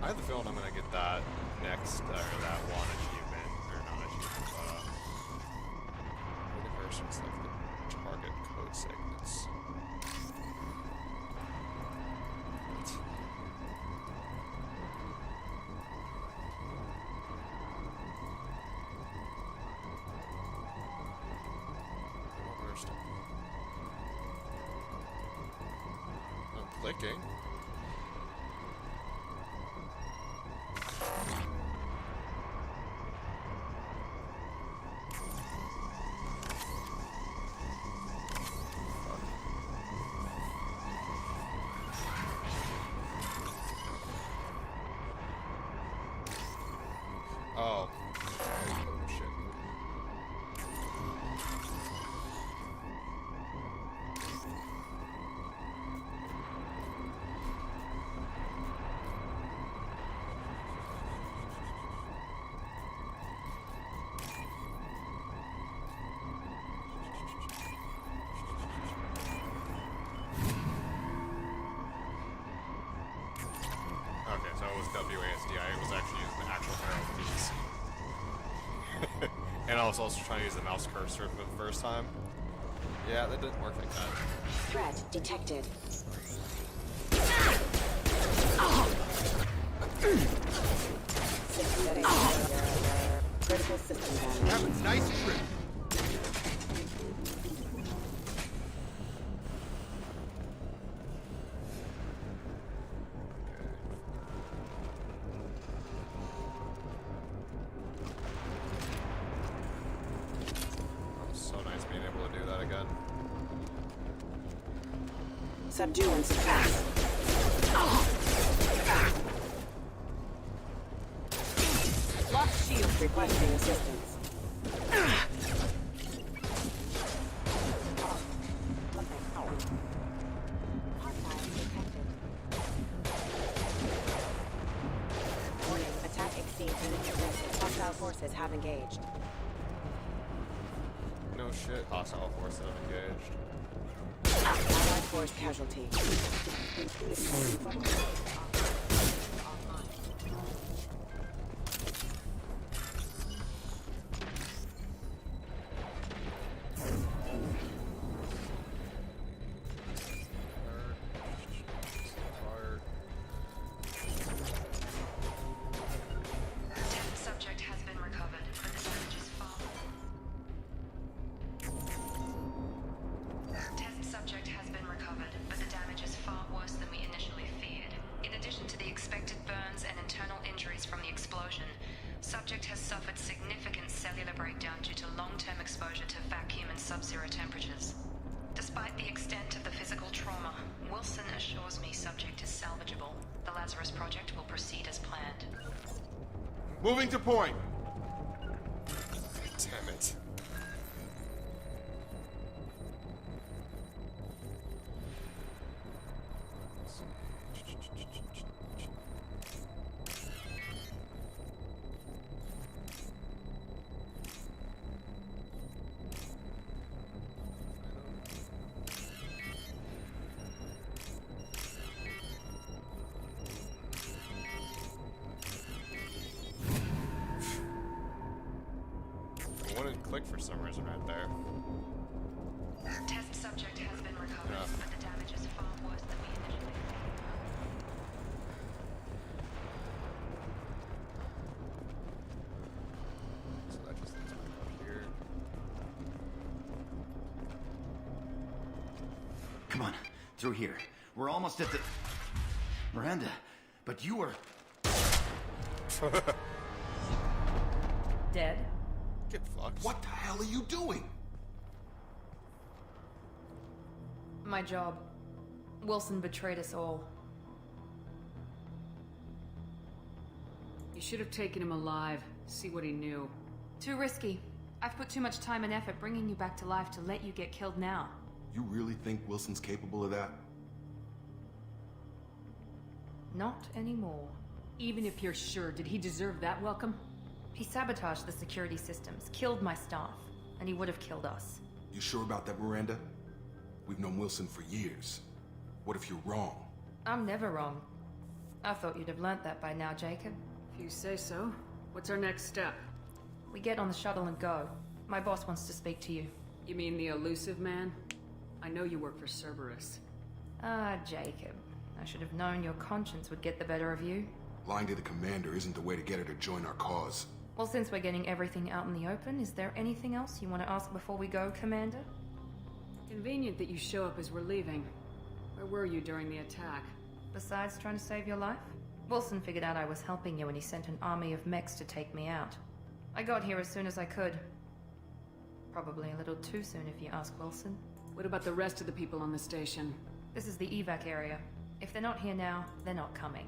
I have the feeling I'm gonna get that next, or that one achievement, or not achievement, but, the versions like the target code segments. I'm clicking. Oh. Oh, shit. Okay, so it was WASD. I was actually using the actual arrow keys. And I was also trying to use the mouse cursor for the first time. Yeah, that didn't work like that. Threat detected. Critical system damage. Have a nice trip. Subdue and suppress. Lock shield. Requesting assistance. Warning, attack exceeds unit capacity. Hostile forces have engaged. No shit, hostile forces have engaged. Allied force casualty. Subject has been recovered, but the damage is far. Test subject has been recovered, but the damage is far worse than we initially feared. In addition to the expected burns and internal injuries from the explosion, subject has suffered significant cellular breakdown due to long-term exposure to vacuum and sub-zero temperatures. Despite the extent of the physical trauma, Wilson assures me subject is salvageable. The Lazarus Project will proceed as planned. Moving to point. Damn it. I wouldn't click for some reason right there. Test subject has been recovered, but the damage is far worse than we initially feared. So that just leads back up here. Come on, through here. We're almost at the... Miranda, but you were... Dead? Get fucked. What the hell are you doing? My job. Wilson betrayed us all. You should have taken him alive. See what he knew. Too risky. I've put too much time and effort bringing you back to life to let you get killed now. You really think Wilson's capable of that? Not anymore. Even if you're sure, did he deserve that welcome? He sabotaged the security systems, killed my staff, and he would have killed us. You sure about that, Miranda? We've known Wilson for years. What if you're wrong? I'm never wrong. I thought you'd have learnt that by now, Jacob. If you say so. What's our next step? We get on the shuttle and go. My boss wants to speak to you. You mean the elusive man? I know you work for Cerberus. Ah, Jacob. I should have known your conscience would get the better of you. Lying to the commander isn't the way to get her to join our cause. Well, since we're getting everything out in the open, is there anything else you want to ask before we go, Commander? Convenient that you show up as we're leaving. Where were you during the attack? Besides trying to save your life? Wilson figured out I was helping you when he sent an army of mechs to take me out. I got here as soon as I could. Probably a little too soon if you ask Wilson. What about the rest of the people on the station? This is the evac area. If they're not here now, they're not coming.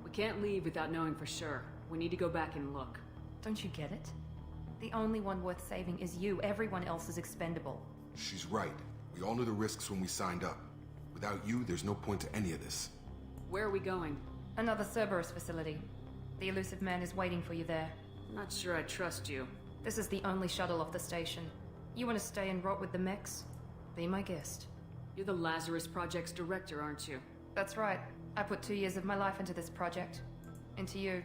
We can't leave without knowing for sure. We need to go back and look. Don't you get it? The only one worth saving is you. Everyone else is expendable. She's right. We all knew the risks when we signed up. Without you, there's no point to any of this. Where are we going? Another Cerberus facility. The elusive man is waiting for you there. I'm not sure I trust you. This is the only shuttle off the station. You want to stay and rot with the mechs? Be my guest. You're the Lazarus Project's director, aren't you? That's right. I put 2 years of my life into this project. Into you.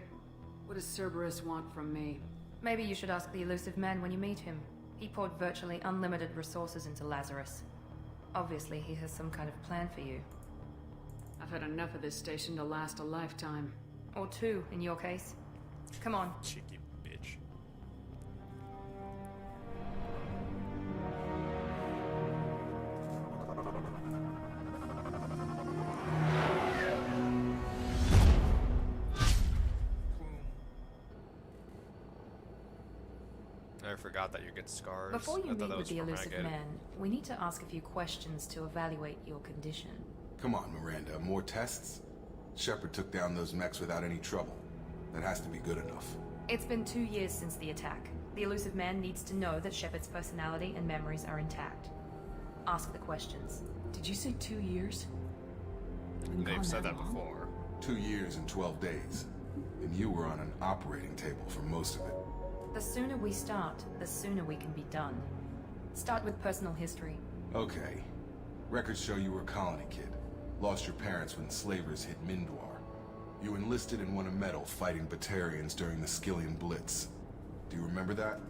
What does Cerberus want from me? Maybe you should ask the elusive man when you meet him. He poured virtually unlimited resources into Lazarus. Obviously, he has some kind of plan for you. I've had enough of this station to last a lifetime. Or 2, in your case. Come on. Cheeky bitch. I forgot that you get scars. Before you meet that with was the from elusive Ragged. man, we need to ask a few questions to evaluate your condition. Come on, Miranda, more tests? Shepard took down those mechs without any trouble. That has to be good enough. It's been 2 years since the attack. The Elusive Man needs to know that Shepard's personality and memories are intact. Ask the questions. Did you say 2 years? They've said that before. 2 years and 12 days. And you were on an operating table for most of it. The sooner we start, the sooner we can be done. Start with personal history. Okay. Records show you were a colony kid. Lost your parents when slavers hit Mindwar. You enlisted and won a medal fighting Batarians during the Skillian Blitz. Do you remember that?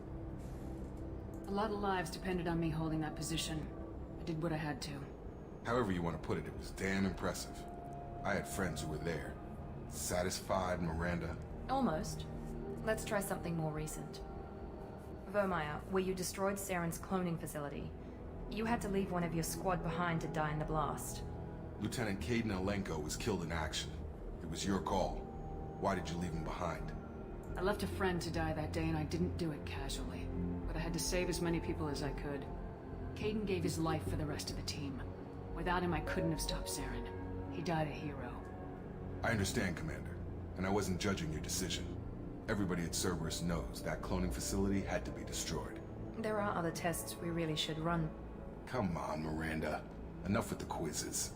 A lot of lives depended on me holding that position. I did what I had to. However you want to put it, it was damn impressive. I had friends who were there. Satisfied, Miranda? Almost. Let's try something more recent. Vermeer, where you destroyed Saren's cloning facility. You had to leave one of your squad behind to die in the blast. Lieutenant Caden Alenko was killed in action. It was your call. Why did you leave him behind? I left a friend to die that day and I didn't do it casually. But I had to save as many people as I could. Caden gave his life for the rest of the team. Without him, I couldn't have stopped Saren. He died a hero. I understand, Commander. And I wasn't judging your decision. Everybody at Cerberus knows that cloning facility had to be destroyed. There are other tests we really should run. Come on, Miranda. Enough with the quizzes.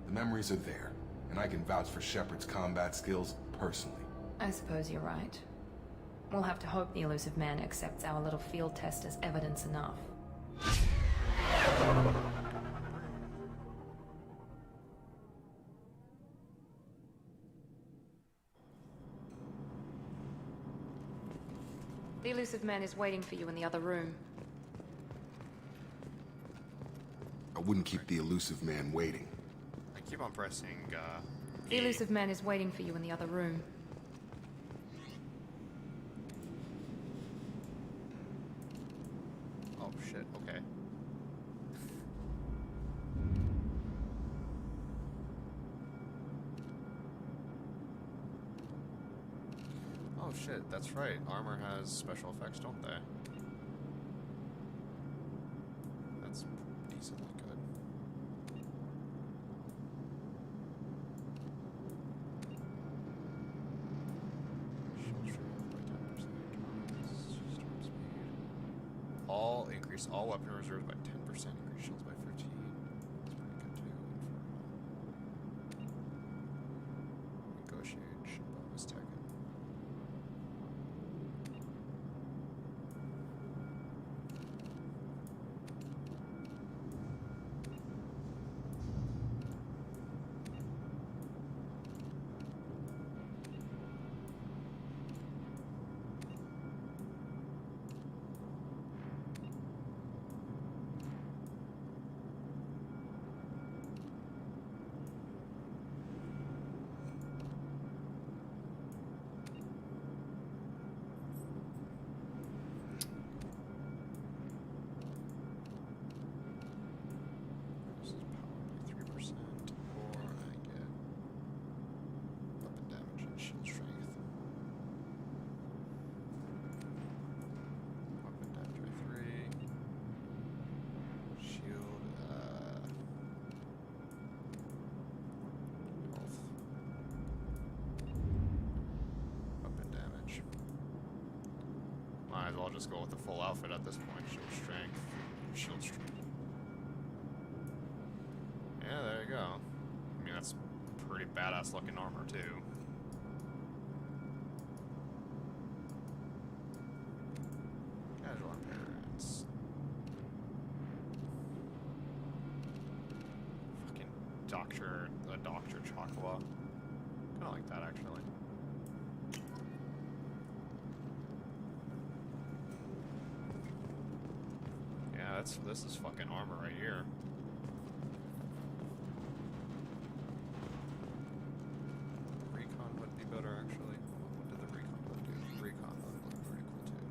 The memories are there, and I can vouch for Shepard's combat skills personally. I suppose you're right. We'll have to hope the Elusive Man accepts our little field test as evidence enough. The Elusive Man is waiting for you in the other room. I wouldn't keep the Elusive Man waiting. I keep on pressing, The Elusive Man is waiting for you in the other room. Oh shit, okay. Oh shit, that's right. Armor has special effects, don't they? That's decently good. All increase all weapon reserves by 10%, increase shields by 15. That's pretty good too. Negotiation bonus taken. Might as well just go with the full outfit at this point. Shield strength. Shield strength. Yeah, there you go. I mean, that's pretty badass looking armor, too. Casual appearance. Fucking Dr. Chakwa. Kinda like that, actually. This is fucking armor right here. Recon would be better, actually. What did the recon look do? Recon would look pretty cool too.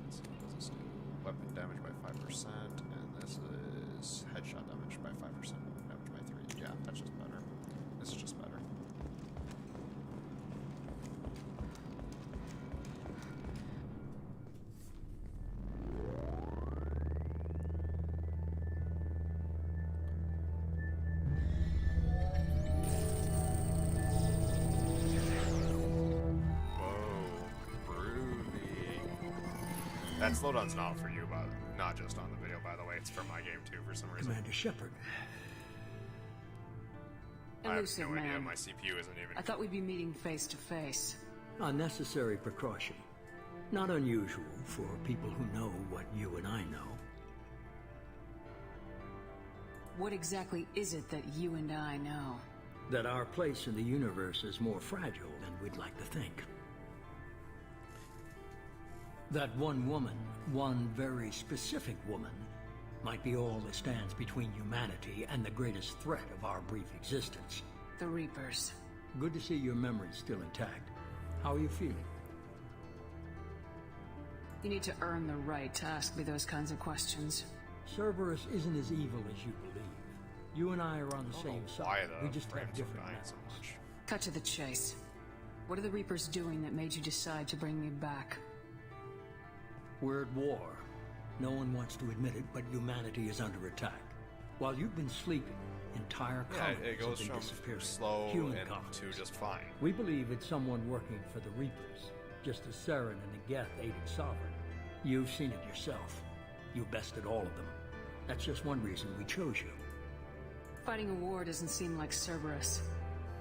Let's see, what does this do? Weapon damage by 5%, and this is headshot damage by 5%. Damage by 3. Yeah, that's just better. This is just better. That slowdown's not for you, but not just on the video, by the way. It's for my game too, for some reason. Commander Shepard. Elusive, I have no idea. man. My CPU isn't even... I thought we'd be meeting face to face. A necessary precaution. Not unusual for people who know what you and I know. What exactly is it that you and I know? That our place in the universe is more fragile than we'd like to think. That one woman, one very specific woman, might be all that stands between humanity and the greatest threat of our brief existence. The Reapers. Good to see your memory's still intact. How are you feeling? You need to earn the right to ask me those kinds of questions. Cerberus isn't as evil as you believe. You and I are on the same side. We just have different methods. Cut to the chase. What are the Reapers doing that made you decide to bring me back? We're at war. No one wants to admit it, but humanity is under attack. While you've been sleeping, entire colonies it goes have been from disappearing. slow Human and colonies. to just fine. We believe it's someone working for the Reapers, just as Saren and the Geth aided Sovereign. You've seen it yourself. You bested all of them. That's just one reason we chose you. Fighting a war doesn't seem like Cerberus.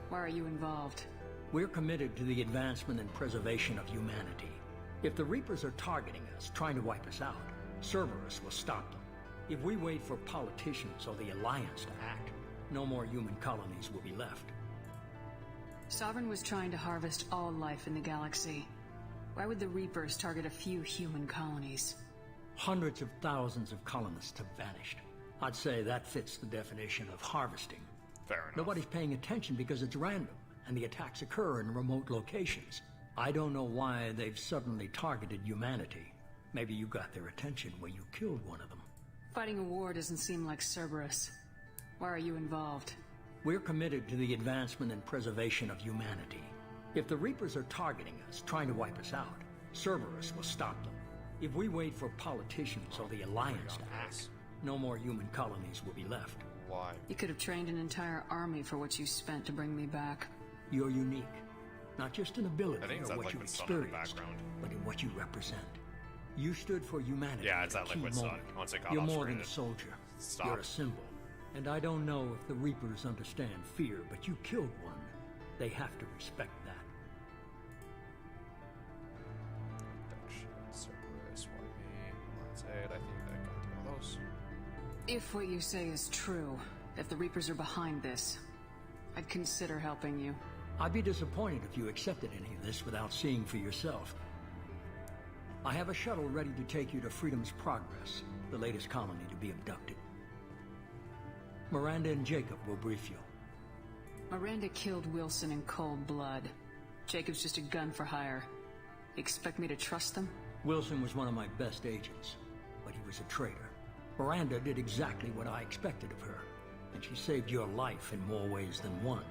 Why are you involved? We're committed to the advancement and preservation of humanity. If the Reapers are targeting us, trying to wipe us out, Cerberus will stop them. If we wait for politicians or the Alliance to act, no more human colonies will be left. Sovereign was trying to harvest all life in the galaxy. Why would the Reapers target a few human colonies? Hundreds of thousands of colonists have vanished. I'd say that fits the definition of harvesting. Fair enough. Nobody's paying attention because it's random, and the attacks occur in remote locations. I don't know why they've suddenly targeted humanity. Maybe you got their attention when you killed one of them. Fighting a war doesn't seem like Cerberus. Why are you involved? We're committed to the advancement and preservation of humanity. If the Reapers are targeting us, trying to wipe us out, Cerberus will stop them. If we wait for politicians or the Alliance to act, no more human colonies will be left. Why? You could have trained an entire army for what you spent to bring me back. You're unique. Not just in ability or what like you experienced, but in what you represent. You stood for humanity. Yeah, it's that liquid sun. Once it got You're off more screen, than a soldier. stopped. You're a symbol. And I don't know if the Reapers understand fear, but you killed one. They have to respect that. Cerberus, why me? That's it. I think that got through all those. If what you say is true, if the Reapers are behind this, I'd consider helping you. I'd be disappointed if you accepted any of this without seeing for yourself. I have a shuttle ready to take you to Freedom's Progress, the latest colony to be abducted. Miranda and Jacob will brief you. Miranda killed Wilson in cold blood. Jacob's just a gun for hire. Expect me to trust them? Wilson was one of my best agents, but he was a traitor. Miranda did exactly what I expected of her, and she saved your life in more ways than one.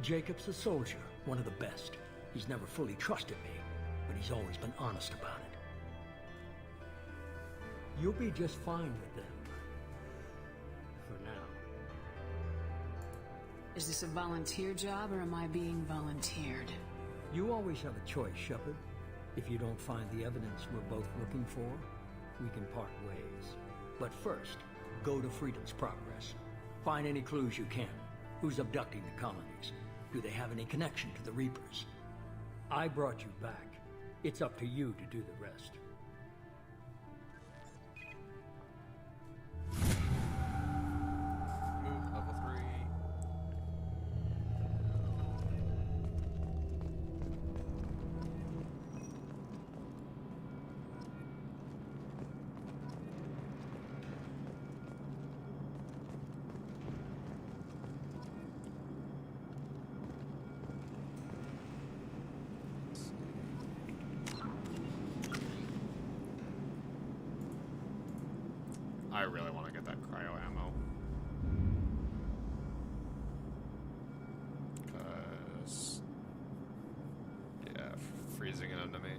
Jacob's a soldier, one of the best. He's never fully trusted me, but he's always been honest about it. You'll be just fine with them. For now. Is this a volunteer job, or am I being volunteered? You always have a choice, Shepard. If you don't find the evidence we're both looking for, we can part ways. But first, go to Freedom's Progress. Find any clues you can. Who's abducting the colonies? Do they have any connection to the Reapers? I brought you back. It's up to you to do the rest. Move level 3. I really want to get that cryo ammo. Because... yeah, freezing an enemy.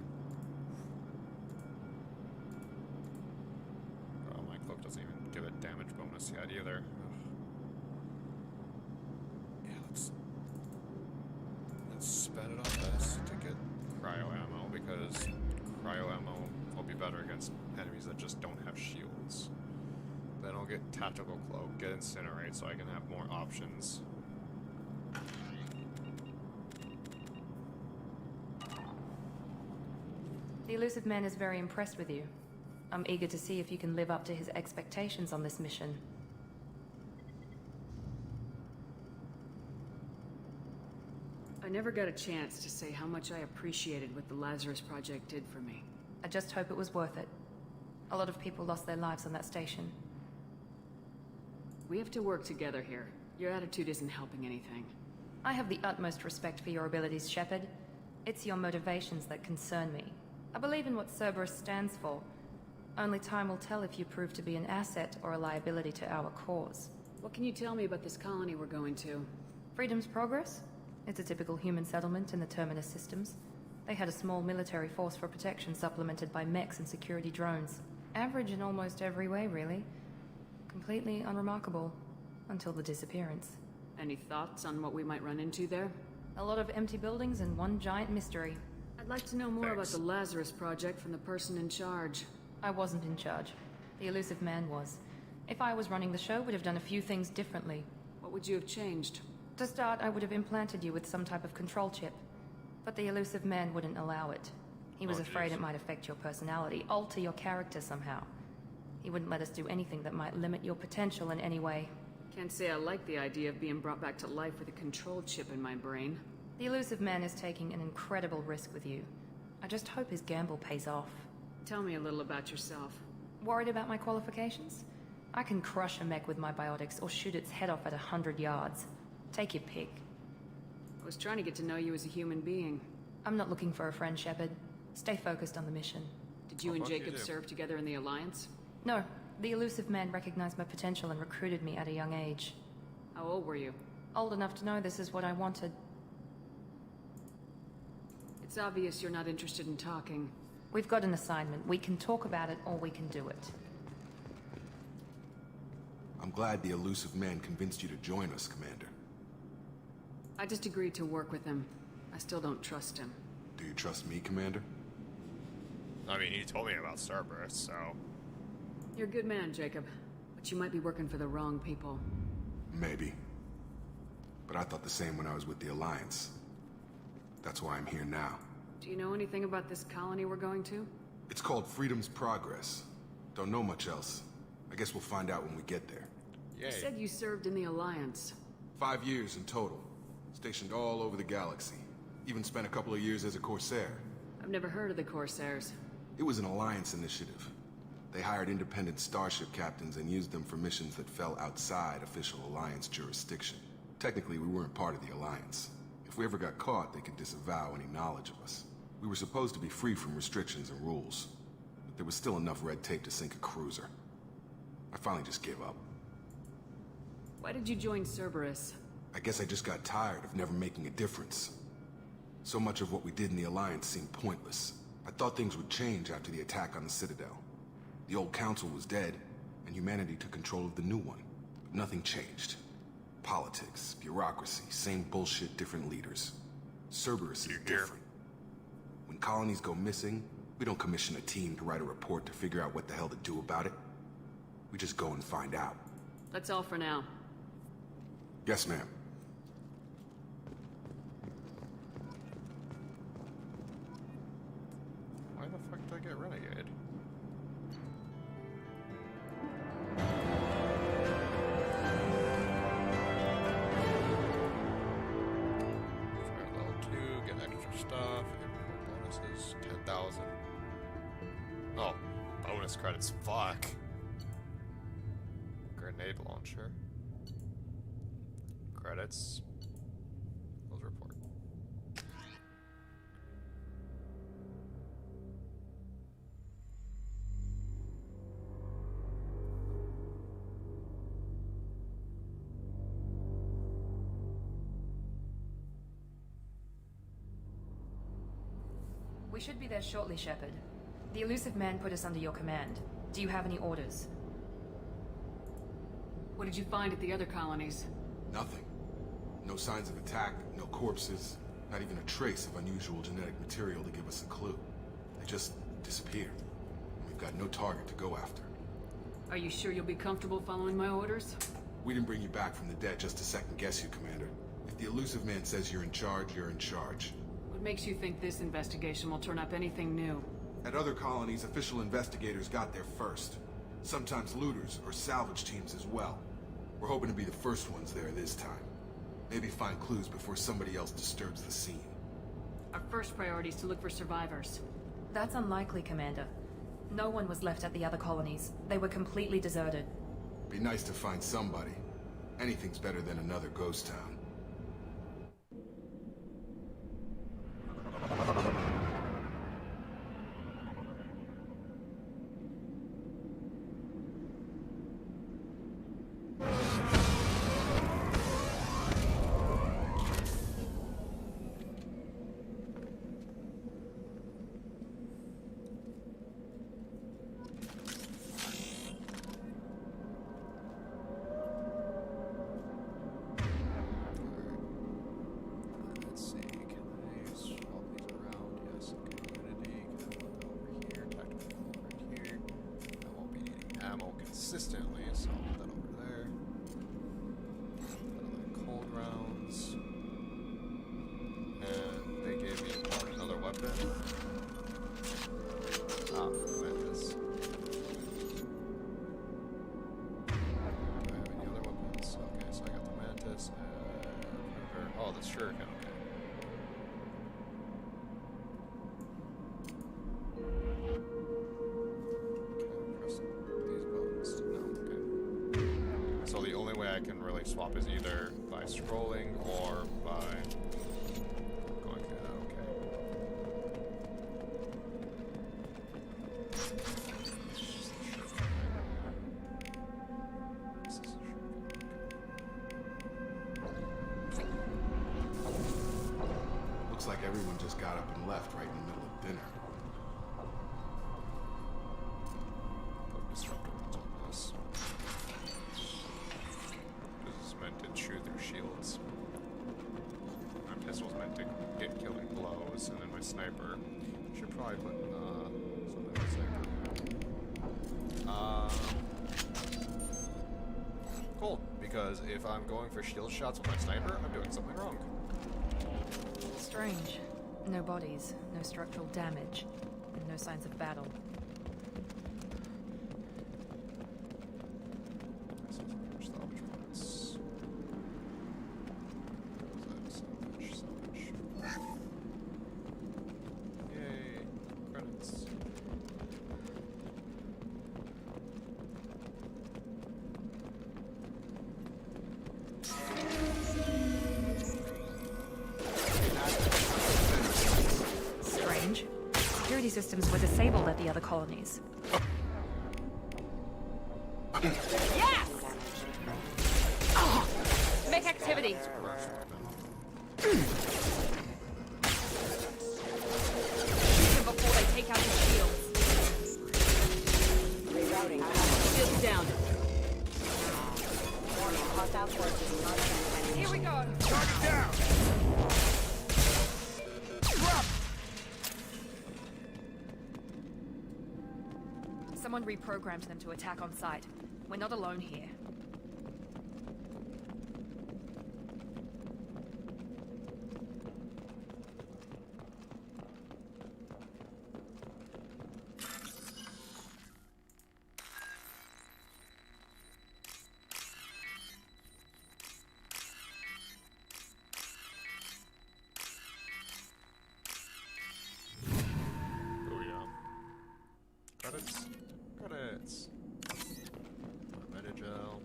Oh, my cloak doesn't even give it damage bonus yet either. Ugh. Yeah, let's sped it up best to get cryo ammo, because cryo ammo will be better against enemies that just don't have shields. Then I'll get Tactical Cloak, get Incinerate, so I can have more options. The Elusive Man is very impressed with you. I'm eager to see if you can live up to his expectations on this mission. I never got a chance to say how much I appreciated what the Lazarus Project did for me. I just hope it was worth it. A lot of people lost their lives on that station. We have to work together here. Your attitude isn't helping anything. I have the utmost respect for your abilities, Shepard. It's your motivations that concern me. I believe in what Cerberus stands for. Only time will tell if you prove to be an asset or a liability to our cause. What can you tell me about this colony we're going to? Freedom's Progress? It's a typical human settlement in the Terminus systems. They had a small military force for protection supplemented by mechs and security drones. Average in almost every way, really. Completely unremarkable. Until the disappearance. Any thoughts on what we might run into there? A lot of empty buildings and one giant mystery. I'd like to know more about the Lazarus Project from the person in charge. I wasn't in charge. The Elusive Man was. If I was running the show, would have done a few things differently. What would you have changed? To start, I would have implanted you with some type of control chip. But the Elusive Man wouldn't allow it. He was afraid it might affect your personality, alter your character somehow. He wouldn't let us do anything that might limit your potential in any way. Can't say I like the idea of being brought back to life with a control chip in my brain. The Elusive Man is taking an incredible risk with you. I just hope his gamble pays off. Tell me a little about yourself. Worried about my qualifications? I can crush a mech with my biotics or shoot its head off at 100 yards. Take your pick. I was trying to get to know you as a human being. I'm not looking for a friend, Shepard. Stay focused on the mission. Did you and Jacob serve together in the Alliance? No. The Elusive Man recognized my potential and recruited me at a young age. How old were you? Old enough to know this is what I wanted. It's obvious you're not interested in talking. We've got an assignment. We can talk about it or we can do it. I'm glad the Elusive Man convinced you to join us, Commander. I just agreed to work with him. I still don't trust him. Do you trust me, Commander? I mean, he told me about Cerberus, so... You're a good man, Jacob. But you might be working for the wrong people. Maybe. But I thought the same when I was with the Alliance. That's why I'm here now. Do you know anything about this colony we're going to? It's called Freedom's Progress. Don't know much else. I guess we'll find out when we get there. Yay. You said you served in the Alliance. 5 years in total. Stationed all over the galaxy. Even spent a couple of years as a Corsair. I've never heard of the Corsairs. It was an Alliance initiative. They hired independent starship captains and used them for missions that fell outside official Alliance jurisdiction. Technically, we weren't part of the Alliance. If we ever got caught, they could disavow any knowledge of us. We were supposed to be free from restrictions and rules, but there was still enough red tape to sink a cruiser. I finally just gave up. Why did you join Cerberus? I guess I just got tired of never making a difference. So much of what we did in the Alliance seemed pointless. I thought things would change after the attack on the Citadel. The old council was dead, and humanity took control of the new one. But nothing changed. Politics, bureaucracy, same bullshit, different leaders. Cerberus is different. When colonies go missing, we don't commission a team to write a report to figure out what the hell to do about it. We just go and find out. That's all for now. Yes, ma'am. Why the fuck did I get Renegade? Level 2, get extra stuff, bonuses, 10,000. Oh, bonus credits, fuck. Grenade launcher. Credits. Close report. We should be there shortly, Shepard. The Elusive Man put us under your command. Do you have any orders? What did you find at the other colonies? Nothing. No signs of attack, no corpses, not even a trace of unusual genetic material to give us a clue. They just disappeared. got no target to go after. Are you sure you'll be comfortable following my orders? We didn't bring you back from the dead just to second-guess you, Commander. If the elusive man says you're in charge, you're in charge. What makes you think this investigation will turn up anything new? At other colonies, official investigators got there first. Sometimes looters or salvage teams as well. We're hoping to be the first ones there this time. Maybe find clues before somebody else disturbs the scene. Our first priority is to look for survivors. That's unlikely, Commander. No one was left at the other colonies. They were completely deserted. Be nice to find somebody. Anything's better than another ghost town. Consistently, so I'll put that over there. Cold rounds. And they gave me another weapon. Ah, Mantis. Do I have any other weapons? Okay, so I got the Mantis and oh, the Shuriken, okay. So the only way I can really swap is either by scrolling or by going through that, Looks like everyone just got up and left right in the middle of dinner. Disruptor runs on this. This is meant to chew through shields. My pistol's meant to get killing blows, and then my sniper should probably put something in the sniper. Cool, because if I'm going for shield shots with my sniper, I'm doing something wrong. Strange. No bodies, no structural damage, and no signs of battle. Systems were disabled at the other colonies. Yes! Oh, make activity. Shoot him before they take out his shields. Rerouting. Shields down. Warning, hostile forces not. Here we go. Target down! Someone reprogrammed them to attack on sight. We're not alone here. Credits. Metagel.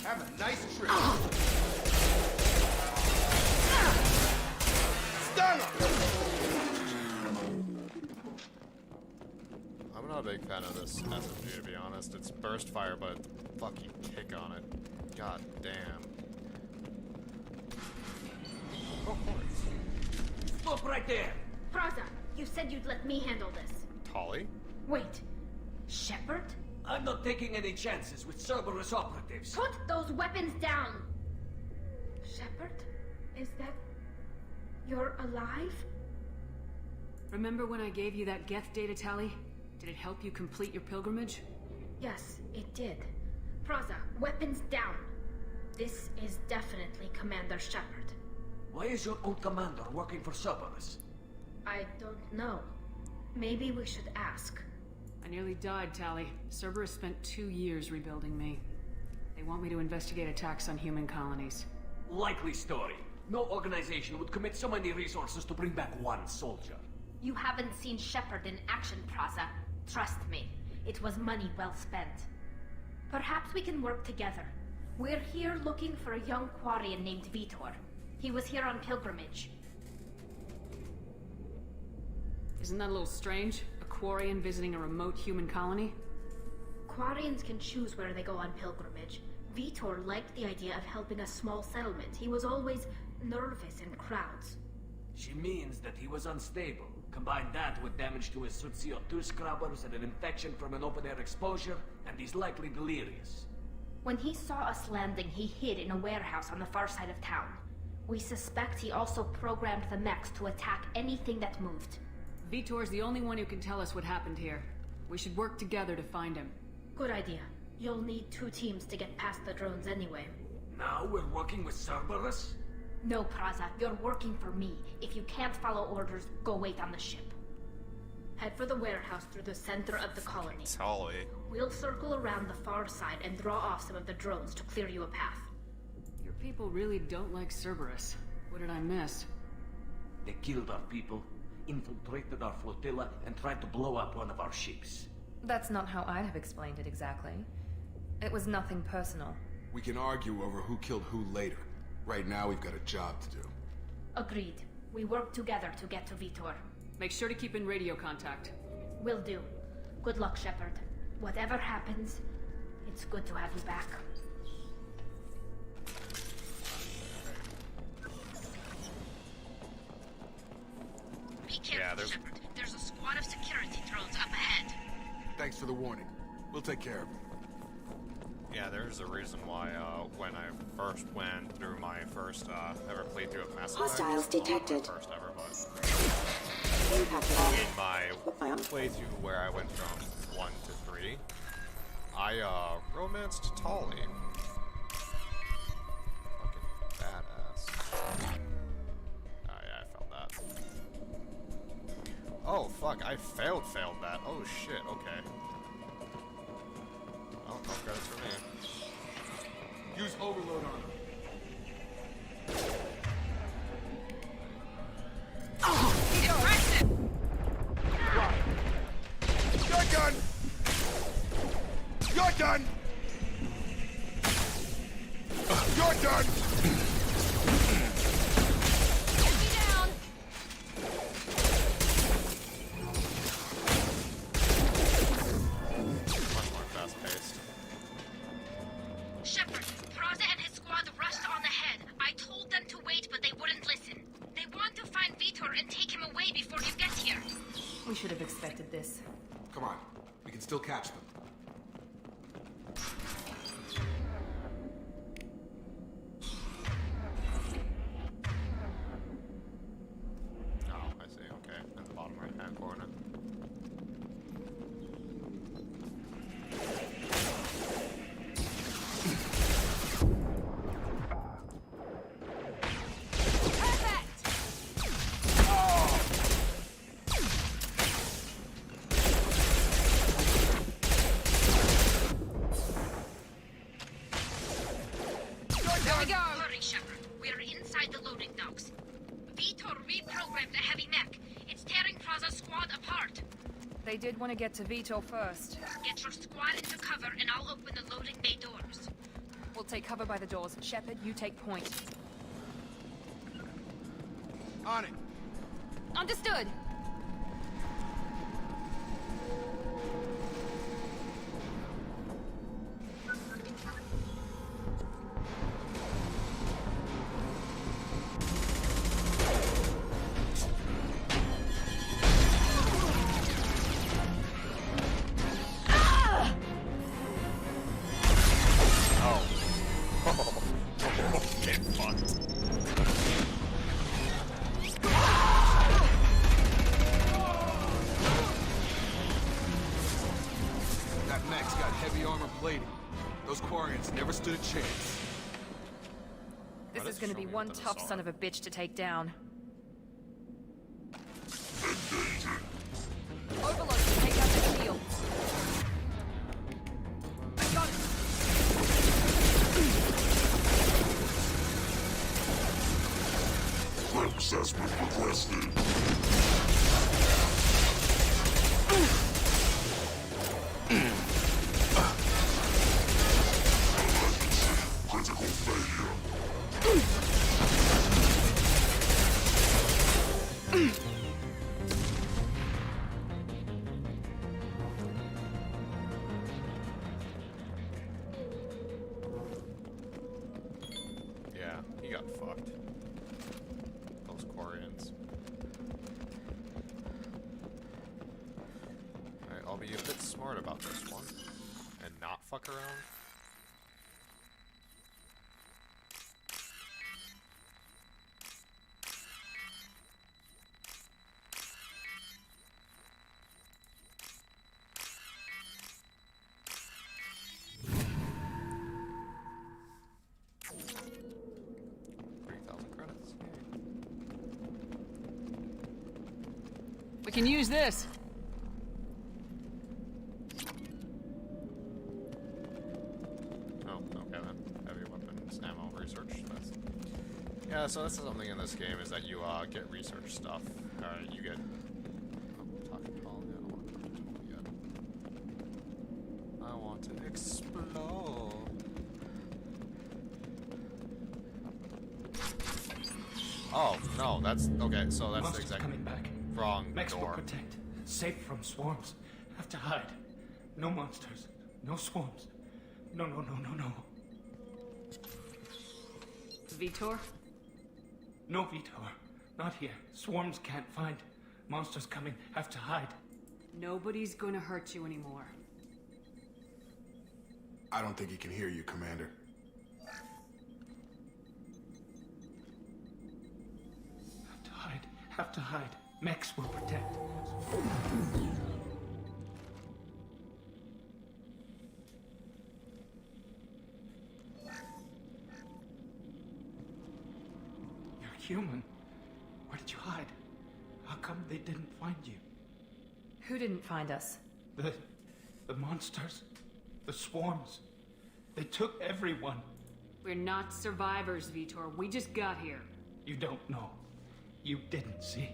Have a nice trip. Stun him! I'm not a big fan of this SMG, to be honest. It's burst fire, but fucking kick on it. God damn. Oh, points. Stop right there! Praza, you said you'd let me handle this. Tolly? Wait. Shepard? I'm not taking any chances with Cerberus operatives. Put those weapons down! Shepard? Is that... you're alive? Remember when I gave you that Geth data tally? Did it help you complete your pilgrimage? Yes, it did. Praza, weapons down. This is definitely Commander Shepard. Why is your old commander working for Cerberus? I don't know. Maybe we should ask. I nearly died, Tally. Cerberus spent 2 years rebuilding me. They want me to investigate attacks on human colonies. Likely story. No organization would commit so many resources to bring back one soldier. You haven't seen Shepard in action, Praza. Trust me, it was money well spent. Perhaps we can work together. We're here looking for a young Quarian named Vitor. He was here on pilgrimage. Isn't that a little strange? A Quarian visiting a remote human colony? Quarians can choose where they go on pilgrimage. Vitor liked the idea of helping a small settlement. He was always nervous in crowds. She means that he was unstable. Combine that with damage to his CO2 scrubbers and an infection from an open-air exposure, and he's likely delirious. When he saw us landing, he hid in a warehouse on the far side of town. We suspect he also programmed the mechs to attack anything that moved. Vitor's the only one who can tell us what happened here. We should work together to find him. Good idea. You'll need 2 teams to get past the drones anyway. Now we're working with Cerberus? No, Praza. You're working for me. If you can't follow orders, go wait on the ship. Head for the warehouse through the center of the colony. Tally. We'll circle around the far side and draw off some of the drones to clear you a path. Your people really don't like Cerberus. What did I miss? They killed our people, infiltrated our flotilla, and tried to blow up one of our ships. That's not how I'd have explained it exactly. It was nothing personal. We can argue over who killed who later. Right now, we've got a job to do. Agreed. We work together to get to Vitor. Make sure to keep in radio contact. Will do. Good luck, Shepard. Whatever happens, it's good to have you back. Be careful, Shepard. There's a squad of security drones up ahead. Thanks for the warning. We'll take care of it. Yeah, there's a reason why, when I first went through my first, ever playthrough of Mass Effect. Hostiles detected. First ever, but in my playthrough where I went from 1 to 3, I, romanced Tali. Fucking badass. Oh yeah, I failed that. Oh fuck, I failed that. Oh shit, okay. Oh, no credits for me. Use overload on him. Impressive! You're done! You're done! You're done! Get me down! Much more fast-paced. Shepard, Praza and his squad rushed on ahead. I told them to wait, but they wouldn't listen. They want to find Vitor and take him away before you get here. We should have expected this. Come on. We can still catch them. Oh, I see, okay. In the bottom right-hand corner. Hurry, Shepard. We're inside the loading docks. Vitor reprogrammed the heavy mech. It's tearing Praza's squad apart. They did want to get to Vitor first. Get your squad into cover and I'll open the loading bay doors. We'll take cover by the doors. Shepard, you take point. On it. Understood! Get fucked. Lady, those Quarians never stood a chance. This is gonna be one tough son of a bitch to take down. Overload to take out the shields. I got it! Assessment requested. Critical failure. Yeah, he got fucked. Those Quarians. Alright, I'll be a bit smart about this one. And not fuck around. We can use this. Oh, okay then. Heavy weapons, ammo, research. Yeah, so that's something in this game is that you get research stuff. You get. Oh, talking tall. Yeah, I don't want to talk yet. I want to explore. Oh no, that's okay. So that's the exact coming back. Wrong Max door. will protect. Safe from swarms. Have to hide. No monsters. No swarms. No. Vitor? No, Vitor. Not here. Swarms can't find. Monsters coming. Have to hide. Nobody's gonna hurt you anymore. I don't think he can hear you, Commander. Have to hide. Have to hide. Max will protect. You're human. Where did you hide? How come they didn't find you? Who didn't find us? The monsters. The swarms. They took everyone. We're not survivors, Vitor. We just got here. You don't know. You didn't see.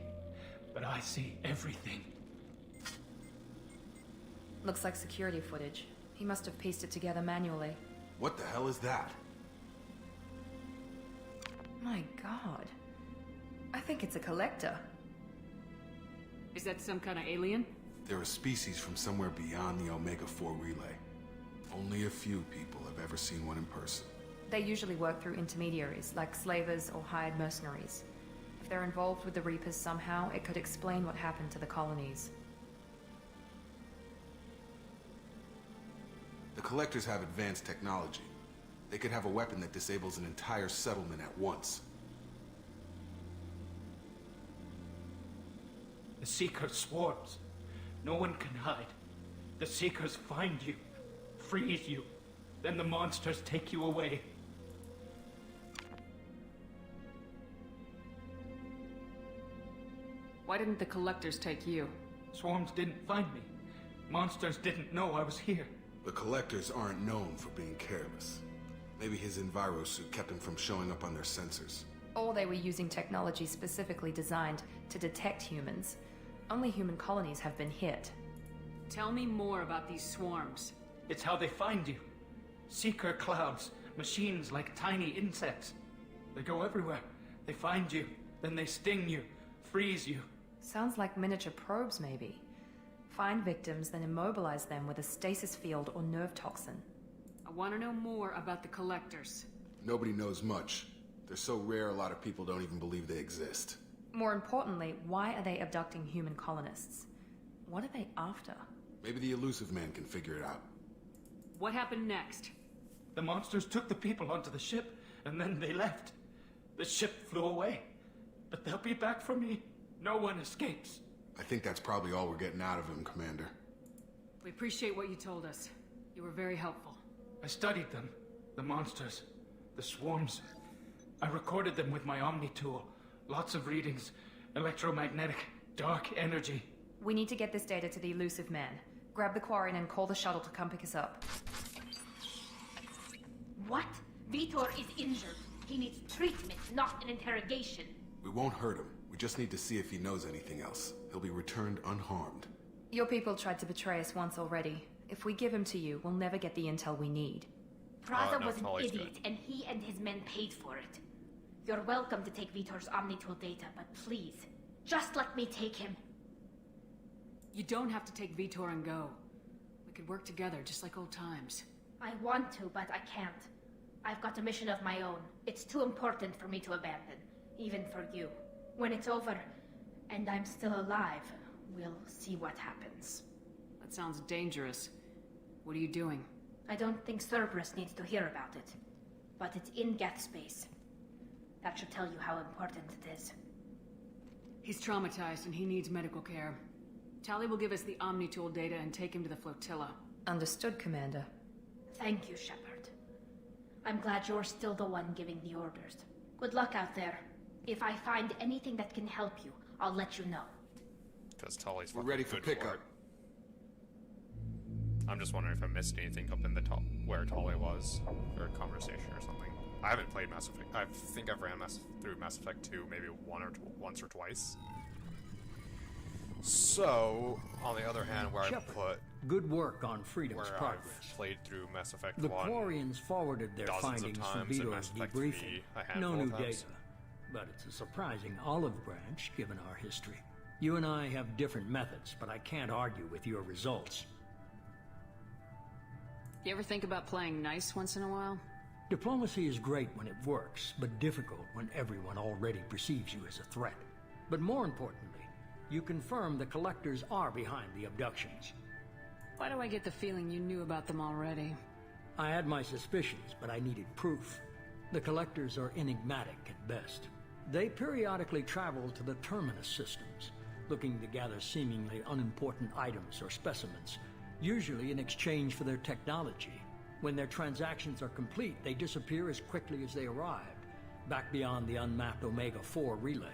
But I see everything. Looks like security footage. He must have pieced it together manually. What the hell is that? My god. I think it's a collector. Is that some kind of alien? They're a species from somewhere beyond the Omega-4 relay. Only a few people have ever seen one in person. They usually work through intermediaries, like slavers or hired mercenaries. If they're involved with the Reapers somehow, it could explain what happened to the colonies. The Collectors have advanced technology. They could have a weapon that disables an entire settlement at once. The Seekers swarms. No one can hide. The Seekers find you, freeze you, then the monsters take you away. Why didn't the Collectors take you? Swarms didn't find me. Monsters didn't know I was here. The Collectors aren't known for being careless. Maybe his Enviro suit kept him from showing up on their sensors. Or they were using technology specifically designed to detect humans. Only human colonies have been hit. Tell me more about these swarms. It's how they find you. Seeker clouds, machines like tiny insects. They go everywhere. They find you, then they sting you, freeze you. Sounds like miniature probes, maybe. Find victims, then immobilize them with a stasis field or nerve toxin. I want to know more about the Collectors. Nobody knows much. They're so rare a lot of people don't even believe they exist. More importantly, why are they abducting human colonists? What are they after? Maybe the Elusive Man can figure it out. What happened next? The monsters took the people onto the ship, and then they left. The ship flew away. But they'll be back for me. No one escapes. I think that's probably all we're getting out of him, Commander. We appreciate what you told us. You were very helpful. I studied them. The monsters. The swarms. I recorded them with my Omni tool. Lots of readings. Electromagnetic. Dark energy. We need to get this data to the elusive man. Grab the Quarian and call the shuttle to come pick us up. What? Vitor is injured. He needs treatment, not an interrogation. We won't hurt him. We just need to see if he knows anything else. He'll be returned unharmed. Your people tried to betray us once already. If we give him to you, we'll never get the intel we need. Praza was an idiot, and he and his men paid for it. You're welcome to take Vitor's Omnitool data, but please, just let me take him. You don't have to take Vitor and go. We could work together, just like old times. I want to, but I can't. I've got a mission of my own. It's too important for me to abandon, even for you. When it's over, and I'm still alive, we'll see what happens. That sounds dangerous. What are you doing? I don't think Cerberus needs to hear about it. But it's in Geth space. That should tell you how important it is. He's traumatized and he needs medical care. Tali will give us the Omnitool data and take him to the flotilla. Understood, Commander. Thank you, Shepard. I'm glad you're still the one giving the orders. Good luck out there. If I find anything that can help you, I'll let you know. Because Tali's We're ready for pickup. I'm just wondering if I missed anything up in the top where Tali was, or a conversation or something. I haven't played Mass Effect. I think I've ran through Mass Effect 2 maybe once or twice. So, on the other hand, where Shepard, I put good work on Freedom's where progress. I've played through Mass Effect the 1 Quarians forwarded their findings from Vitor's debriefing. No new data, but it's a surprising olive branch given our history. You and I have different methods, but I can't argue with your results. You ever think about playing nice once in a while? Diplomacy is great when it works, but difficult when everyone already perceives you as a threat. But more importantly, you confirm the Collectors are behind the abductions. Why do I get the feeling you knew about them already? I had my suspicions, but I needed proof. The Collectors are enigmatic at best. They periodically travel to the Terminus systems, looking to gather seemingly unimportant items or specimens, usually in exchange for their technology. When their transactions are complete, they disappear as quickly as they arrived, back beyond the unmapped Omega-4 relay.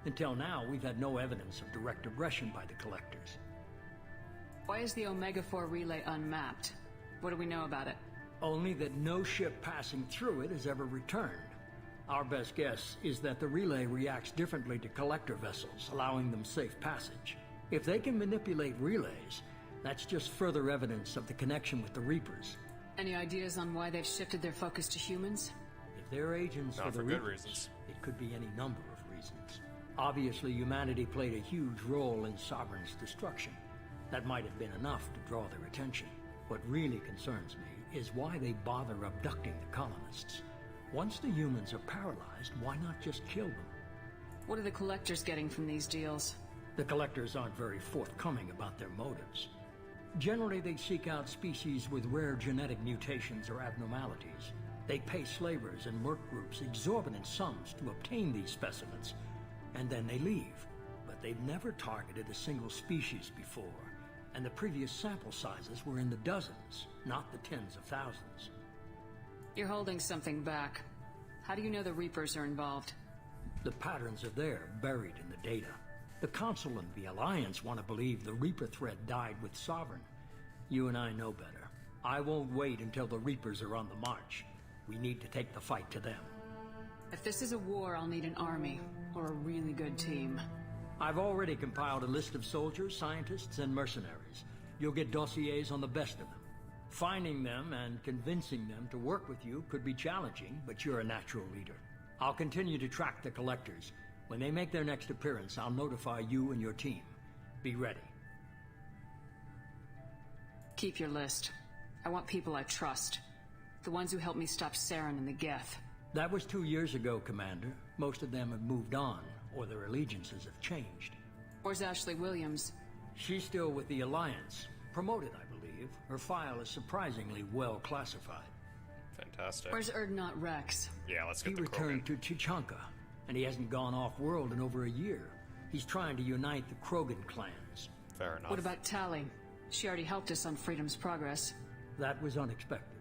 Until now, we've had no evidence of direct aggression by the Collectors. Why is the Omega-4 relay unmapped? What do we know about it? Only that no ship passing through it has ever returned. Our best guess is that the relay reacts differently to Collector vessels, allowing them safe passage. If they can manipulate relays, that's just further evidence of the connection with the Reapers. Any ideas on why they've shifted their focus to humans? If they're agents Not for the good Reapers, reasons. it could be any number of reasons. Obviously, humanity played a huge role in Sovereign's destruction. That might have been enough to draw their attention. What really concerns me is why they bother abducting the colonists. Once the humans are paralyzed, why not just kill them? What are the Collectors getting from these deals? The Collectors aren't very forthcoming about their motives. Generally, they seek out species with rare genetic mutations or abnormalities. They pay slavers and merc groups exorbitant sums to obtain these specimens, and then they leave. But they've never targeted a single species before, and the previous sample sizes were in the dozens, not the tens of thousands. You're holding something back. How do you know the Reapers are involved? The patterns are there, buried in the data. The Council and the Alliance want to believe the Reaper threat died with Sovereign. You and I know better. I won't wait until the Reapers are on the march. We need to take the fight to them. If this is a war, I'll need an army, or a really good team. I've already compiled a list of soldiers, scientists, and mercenaries. You'll get dossiers on the best of them. Finding them and convincing them to work with you could be challenging, but you're a natural leader. I'll continue to track the Collectors. When they make their next appearance, I'll notify you and your team. Be ready. Keep your list. I want people I trust. The ones who helped me stop Saren and the Geth. That was 2 years ago, Commander. Most of them have moved on, or their allegiances have changed. Where's Ashley Williams? She's still with the Alliance. Promoted, I believe. Her file is surprisingly well classified. Fantastic. Where's Erdnot Rex? Yeah, let's get He the returned to Chichanka, and he hasn't gone off-world in over a year. He's trying to unite the Krogan clans. Fair enough. What about Tali? She already helped us on Freedom's Progress. That was unexpected.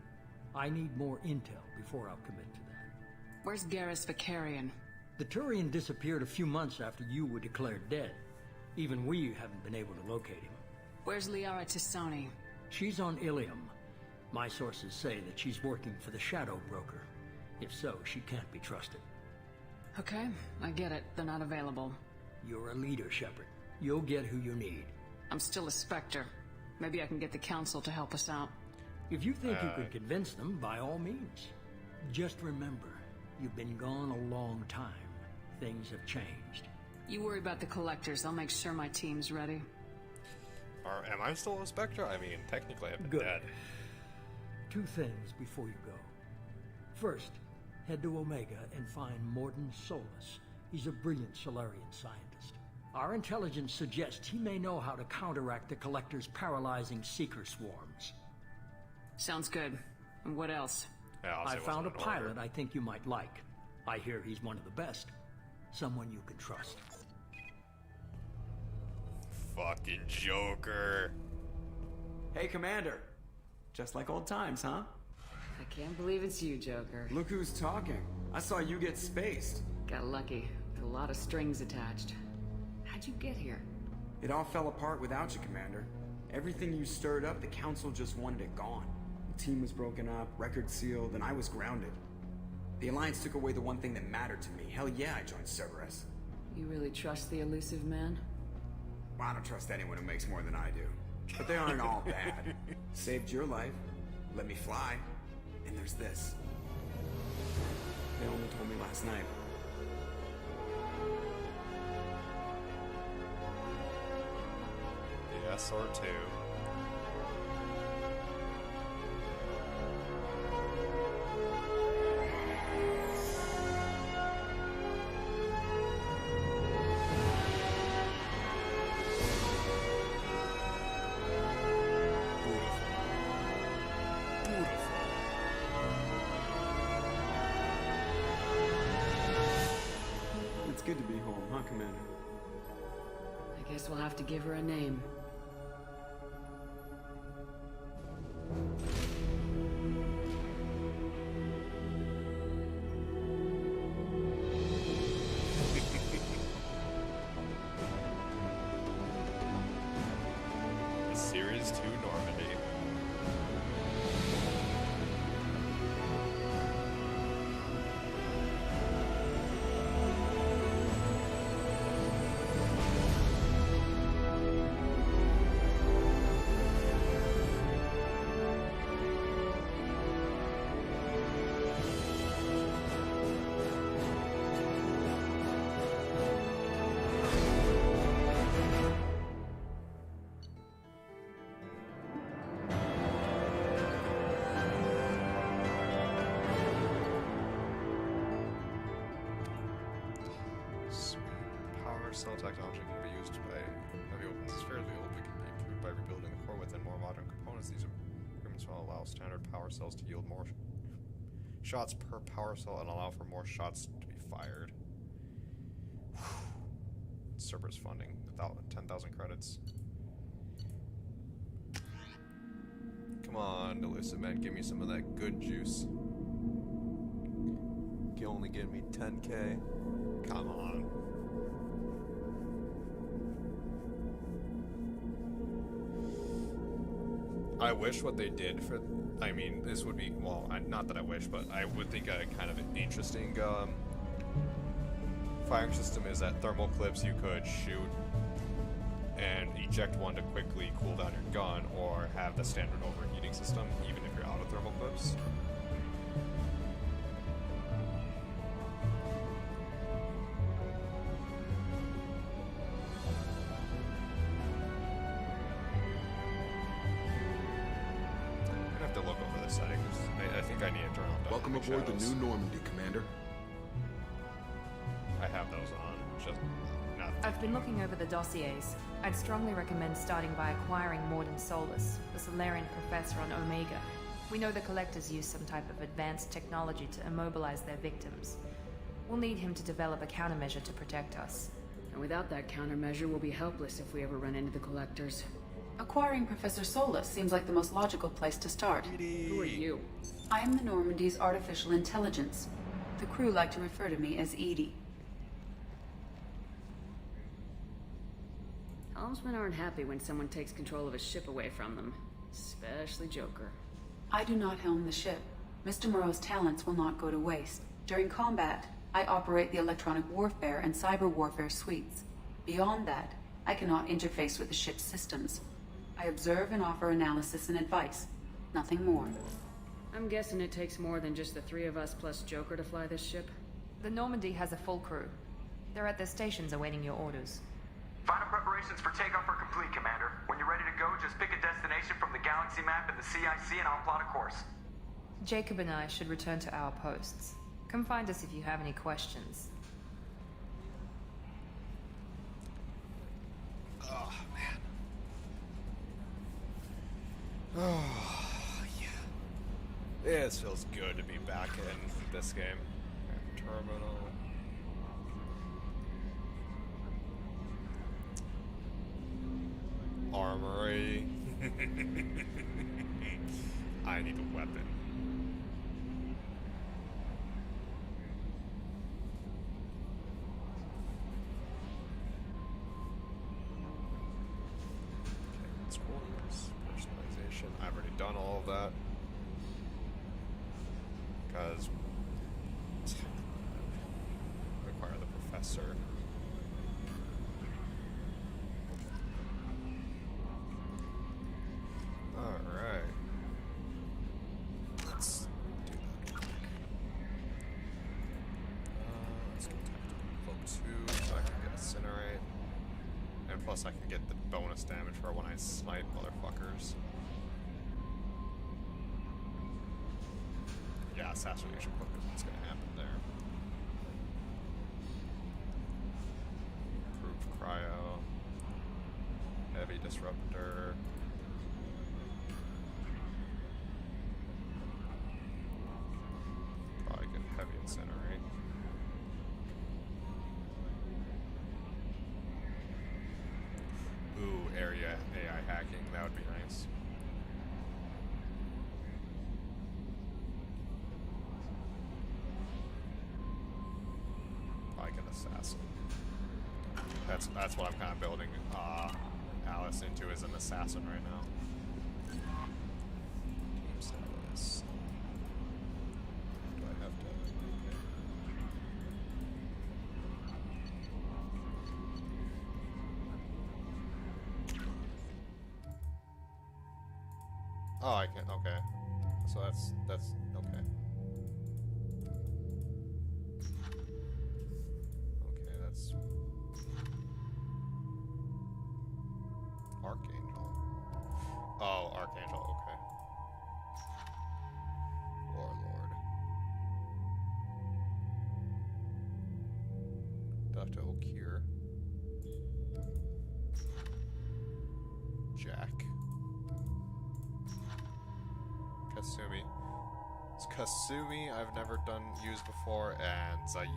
I need more intel before I'll commit to that. Where's Garrus Vicarian? The Turian disappeared a few months after you were declared dead. Even we haven't been able to locate him. Where's Liara T'Soni? She's on Ilium. My sources say that she's working for the Shadow Broker. If so, she can't be trusted. Okay, I get it. They're not available. You're a leader, Shepard. You'll get who you need. I'm still a Spectre. Maybe I can get the Council to help us out. If you think you could convince them, by all means. Just remember, you've been gone a long time. Things have changed. You worry about the Collectors. I'll make sure my team's ready. Or am I still a Spectre? I mean, technically I've been Good. dead. 2 things before you go. First, head to Omega and find Mordin Solus. He's a brilliant Solarian scientist. Our intelligence suggests he may know how to counteract the Collector's paralyzing Seeker swarms. Sounds good. And what else? Yeah, I found a pilot I think you might like. I hear he's one of the best. Someone you can trust. Fucking Joker. Hey, Commander. Just like old times, huh? I can't believe it's you, Joker. Look who's talking. I saw you get spaced. Got lucky. With a lot of strings attached. How'd you get here? It all fell apart without you, Commander. Everything you stirred up, the Council just wanted it gone. The team was broken up, record sealed, and I was grounded. The Alliance took away the one thing that mattered to me. Hell yeah, I joined Cerberus. You really trust the elusive man? Well, I don't trust anyone who makes more than I do. But they aren't all bad. Saved your life, let me fly, and there's this. They only told me last night. Yes or two. It's good to be home, huh, Commander? I guess we'll have to give her a name. Series 2 Normandy. Cell technology can be used by heavy weapons. It's fairly old, but can be improved by rebuilding the core within more modern components. These improvements will allow standard power cells to yield more shots per power cell and allow for more shots to be fired. Cerberus funding, 10,000 credits. Come on, elusive man, give me some of that good juice. You only give me 10K. Come on. I wish what they did for, I mean, this would be, well, not that I wish, but I would think a kind of an interesting firing system is that thermal clips you could shoot and eject one to quickly cool down your gun, or have the standard overheating system, even if you're out of thermal clips. I think I need to turn on. Welcome aboard the new Normandy, Commander. I have those on, just not. I've been looking over the dossiers. I'd strongly recommend starting by acquiring Mordin Solus, the Solarian professor on Omega. We know the Collectors use some type of advanced technology to immobilize their victims. We'll need him to develop a countermeasure to protect us. And without that countermeasure, we'll be helpless if we ever run into the Collectors. Acquiring Professor Solus seems like the most logical place to start. Who are you? I am the Normandy's artificial intelligence. The crew like to refer to me as Edie. Helmsmen aren't happy when someone takes control of a ship away from them. Especially Joker. I do not helm the ship. Mr. Moreau's talents will not go to waste. During combat, I operate the electronic warfare and cyber warfare suites. Beyond that, I cannot interface with the ship's systems. I observe and offer analysis and advice. Nothing more. I'm guessing it takes more than just the three of us plus Joker to fly this ship? The Normandy has a full crew. They're at their stations awaiting your orders. Final preparations for takeoff are complete, Commander. When you're ready to go, just pick a destination from the galaxy map and the CIC and I'll plot a course. Jacob and I should return to our posts. Come find us if you have any questions. Oh, man. Oh, yeah. This feels good to be back in this game. Terminal. Armory. I need a weapon. Personalization. I've already done all of that. Because require the professor. Alright. Let's do that quick. Let's get Tactical Cloak 2 so I can get Incinerate. And plus I can get the bonus damage for when I snipe motherfuckers. Yeah, assassination quick is what's gonna happen there. Improved cryo. Heavy disruptor. Probably get heavy incinerate. Ooh, area AI hacking, that would be nice. Like an assassin. That's what I'm kind of building Alice into, as an assassin right now. Team status. Do I have to? Oh, I can. Okay. So that's okay. Okay, that's Archangel. Oh, Archangel. Okay. Warlord. Dr. Okir. Jack. Kasumi. It's Kasumi I've never used before, and Zaid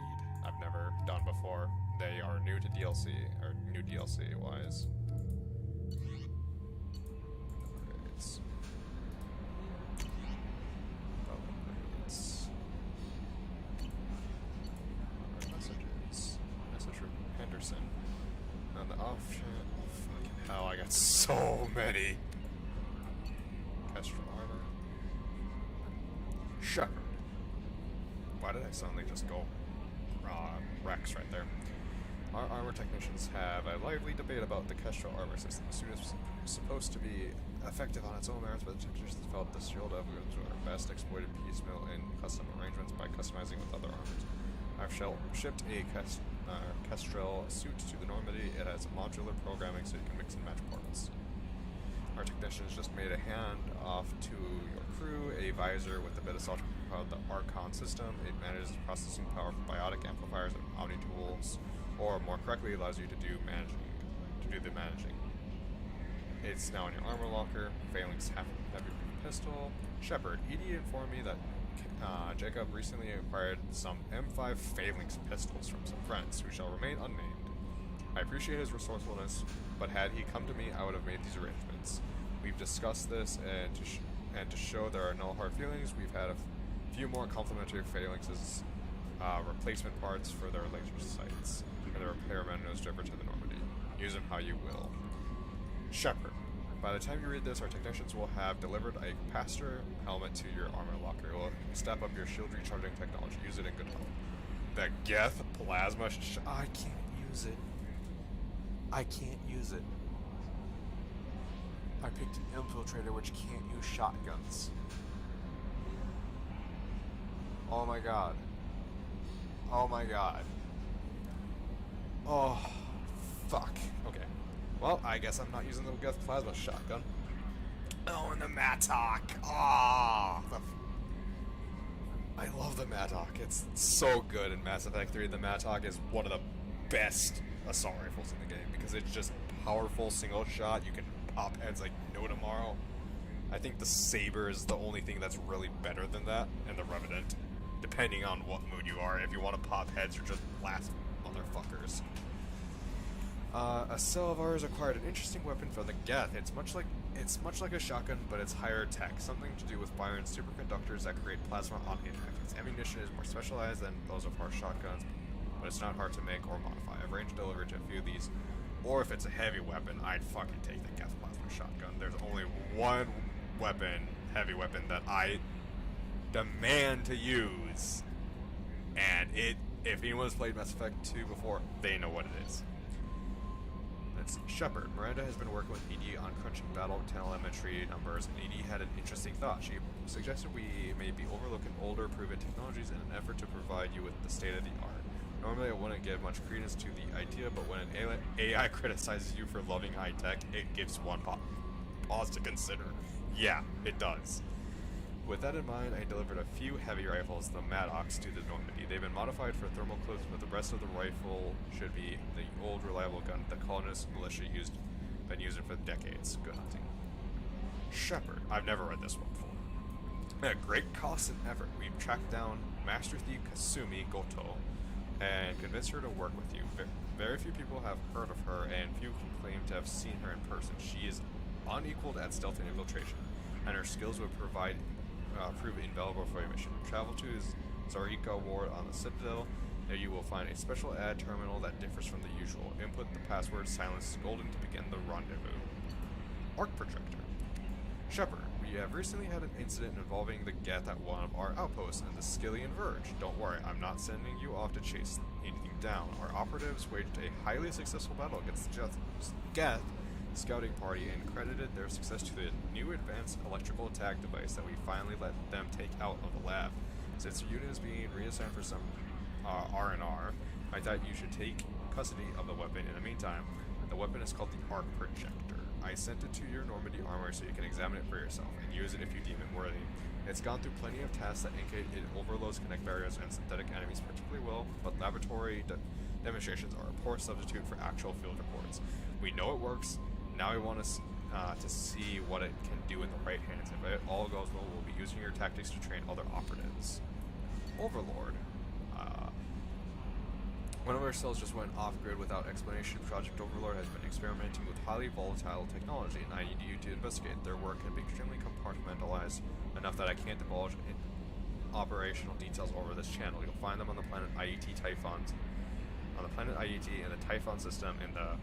I've never done before. They are new to DLC, or new DLC wise. Upgrades. Upgrades. Messages. Message from Henderson. On the off chance. Oh, fucking hell, I got so many. Kestrel armor. Shepard. Why did I suddenly just go Rex right there? Our armor technicians have a lively debate about the Kestrel armor system. The suit is supposed to be effective on its own merits, but the technicians developed this shield of which are best exploited piecemeal in custom arrangements by customizing with other armors. I've shipped a Kestrel suit to the Normandy. It has modular programming so you can mix and match parts. Our technicians just made a hand-off to your crew, a visor with a bit of software called the Archon system. It manages processing power from biotic amplifiers and Omni tools, or more correctly, allows you to do the managing. It's now in your armor locker. Phalanx heavy pistol. Shepard, ED informed me that Jacob recently acquired some M5 Phalanx pistols from some friends who shall remain unnamed. I appreciate his resourcefulness, but had he come to me, I would have made these arrangements. We've discussed this, and to show there are no hard feelings, we've had a few more complimentary phalanxes, replacement parts for their laser sights, and the repairman is driven to the Normandy. Use them how you will. Shepard. By the time you read this, our technicians will have delivered a capacitor helmet to your armor locker. It will step up your shield recharging technology. Use it in good health. The Geth plasma I can't use it. I can't use it. I picked an infiltrator which can't use shotguns. Oh my god. Oh my god. Oh, fuck. Okay. Well, I guess I'm not using the Geth plasma shotgun. Oh, and the Mattock. Ah, I love the Mattock. It's so good in Mass Effect 3. The Mattock is one of the best assault rifles in the game because it's just powerful single shot. You can pop heads like no tomorrow. I think the Saber is the only thing that's really better than that, and the Revenant, depending on what mood you are. If you want to pop heads or just blast motherfuckers. A cell of ours acquired an interesting weapon for the Geth. It's much like a shotgun, but it's higher tech. Something to do with firing superconductors that create plasma on impact. Its ammunition is more specialized than those of our shotguns, but it's not hard to make or modify. I've arranged delivery to a few of these. Or if it's a heavy weapon, I'd fucking take the Geth plasma shotgun. There's only one weapon, heavy weapon, that I demand to use. And if anyone's played Mass Effect 2 before, they know what it is. That's Shepard. Miranda has been working with ED on crunching battle telemetry numbers, and ED had an interesting thought. She suggested we may be overlooking older, proven technologies in an effort to provide you with the state of the art. Normally, I wouldn't give much credence to the idea, but when an AI criticizes you for loving high tech, it gives one pause to consider. Yeah, it does. With that in mind, I delivered a few heavy rifles, the Mattocks, to the Normandy. They've been modified for thermal clips, but the rest of the rifle should be the old reliable gun the colonist militia been using for decades. Good hunting. Shepard. I've never read this one before. At great cost and effort, we've tracked down Master Thief Kasumi Goto and convinced her to work with you. Very few people have heard of her, and few can claim to have seen her in person. She is unequaled at stealth and infiltration, and her skills would prove invaluable for your mission. Travel to Zarika Ward on the Citadel. There you will find a special ad terminal that differs from the usual. Input the password Silence Golden to begin the rendezvous. Arc Projector. Shepard, we have recently had an incident involving the Geth at one of our outposts in the Skillian Verge. Don't worry, I'm not sending you off to chase anything down. Our operatives waged a highly successful battle against the Geth scouting party and credited their success to the new advanced electrical attack device that we finally let them take out of the lab. Since the unit is being reassigned for some R&R, I thought you should take custody of the weapon. In the meantime, the weapon is called the Arc Projector. I sent it to your Normandy armory so you can examine it for yourself and use it if you deem it worthy. It's gone through plenty of tests that indicate it overloads connect barriers and synthetic enemies particularly well, but laboratory demonstrations are a poor substitute for actual field reports. We know it works. Now we want to see what it can do in the right hands. If it all goes well, we'll be using your tactics to train other operatives. Overlord. One of our cells just went off-grid without explanation. Project Overlord has been experimenting with highly volatile technology, and I need you to investigate. Their work can be extremely compartmentalized enough that I can't divulge operational details over this channel. You'll find them on the planet IET Typhons. On the planet IET and the Typhon system in the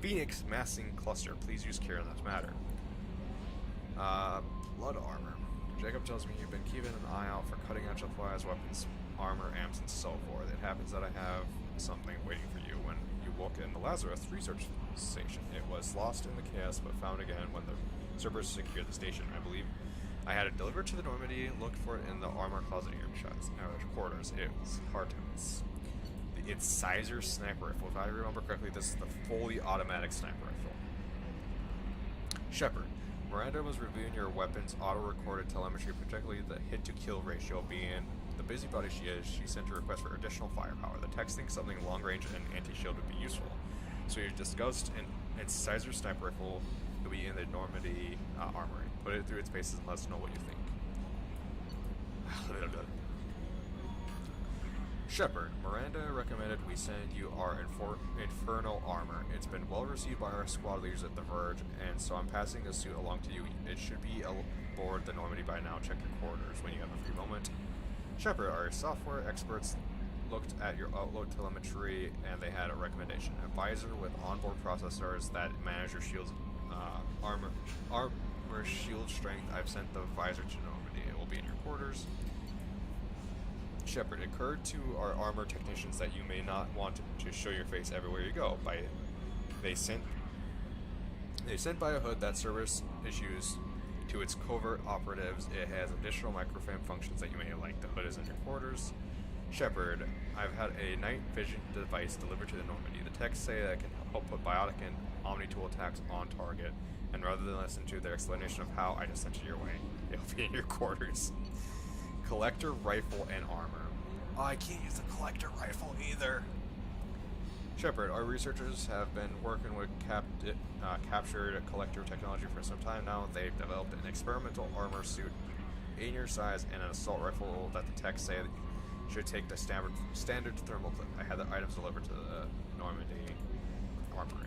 Phoenix Massing Cluster. Please use care in this matter. Blood armor. Jacob tells me you've been keeping an eye out for cutting-edge supplies, weapons, armor, amps, and so forth. It happens that I have something waiting for you when you woke in the Lazarus research station. It was lost in the chaos, but found again when the Cerberus secured the station. I believe I had it delivered to the Normandy, looked for it in the armor closet in your quarters. It was hard to miss. It's Sizer sniper rifle. If I remember correctly, this is the fully automatic sniper rifle. Shepard. Miranda was reviewing your weapon's auto-recorded telemetry, particularly the hit-to-kill ratio. Being the busybody she is, she sent a request for additional firepower. The text thinks something long-range and anti-shield would be useful. So you discussed its Sizer sniper rifle will be in the Normandy armory. Put it through its paces and let us know what you think. Shepard, Miranda recommended we send you our infernal armor. It's been well received by our squad leaders at the Verge, and so I'm passing this suit along to you. It should be aboard the Normandy by now. Check your quarters when you have a free moment. Shepard, our software experts looked at your outload telemetry, and they had a recommendation. A visor with onboard processors that manage your shield's armor shield strength. I've sent the visor to Normandy. It will be in your quarters. Shepard, it occurred to our armor technicians that you may not want to show your face everywhere you go. They sent by a hood that service issues to its covert operatives. It has additional microfilm functions that you may like. The hood is in your quarters. Shepard, I've had a night vision device delivered to the Normandy. The techs say that it can help put biotic and omni-tool attacks on target, and rather than listen to their explanation of how, I just sent it your way. It'll be in your quarters. Collector rifle and armor. Oh, I can't use the collector rifle either. Shepard, our researchers have been working with captured collector technology for some time now. They've developed an experimental armor suit in your size and an assault rifle that the techs say should take the standard thermal clip. I had the items delivered to the Normandy armory.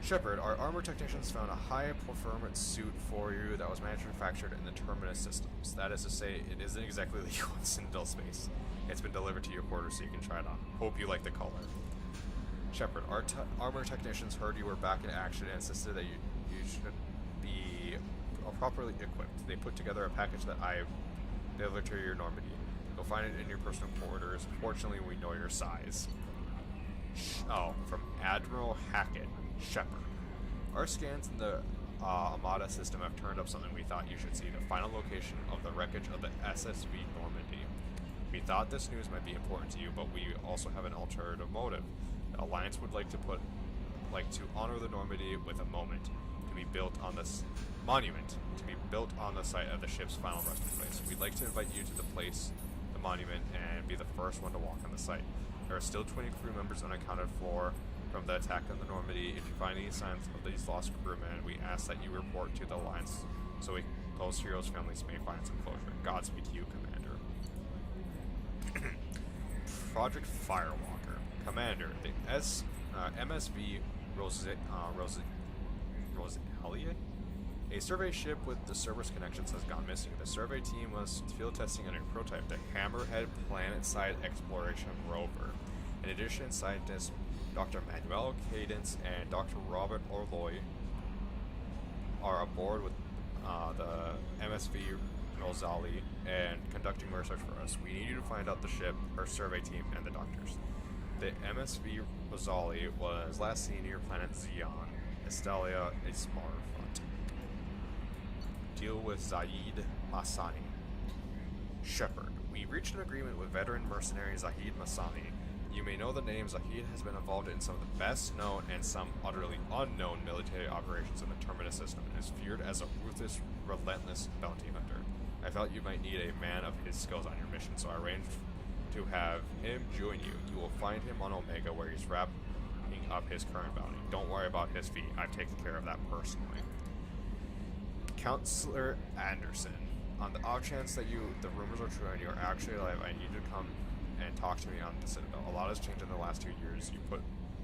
Shepard, our armor technicians found a high-performance suit for you that was manufactured in the Terminus systems. That is to say, it isn't exactly legal in Citadel space. It's been delivered to your quarters so you can try it on. Hope you like the color. Shepard, our armor technicians heard you were back in action and insisted that you should be properly equipped. They put together a package that I delivered to your Normandy. You'll find it in your personal quarters. Fortunately, we know your size. From Admiral Hackett. Shepard. Our scans in the Armada system have turned up something we thought you should see, the final location of the wreckage of the SSV Normandy. We thought this news might be important to you, but we also have an alternative motive. The Alliance would like to honor the Normandy with a monument to be built on the site of the ship's final resting place. We'd like to invite you to the monument, and be the first one to walk on the site. There are still 20 crew members unaccounted for from the attack on the Normandy. If you find any signs of these lost crewmen, we ask that you report to the Alliance so those heroes' families may find some closure. Godspeed to you, Commander. Project Firewalker. Commander, the MSV Rosalia? A survey ship with the Cerberus connections has gone missing. The survey team was field testing a new prototype, the Hammerhead Planet-Side Exploration Rover. In addition, scientists Dr. Manuel Cadence and Dr. Robert Orloy are aboard with the MSV Rosali and conducting research for us. We need you to find out the ship, our survey team, and the doctors. The MSV Rosali was last seen near planet Xeon. Estelia, a smaller front. Deal with Zaid Masani. Shepard, we reached an agreement with veteran mercenary Zahid Masani. You may know the name. Zahid has been involved in some of the best known and some utterly unknown military operations in the Terminus system and is feared as a ruthless, relentless bounty hunter. I felt you might need a man of his skills on your mission, so I arranged to have him join you. You will find him on Omega where he's wrapping up his current bounty. Don't worry about his fee. I've taken care of that personally. Counselor Anderson, on the off chance that the rumors are true and you are actually alive, I need you to come and talk to me on the Citadel. A lot has changed in the last 2 years. You put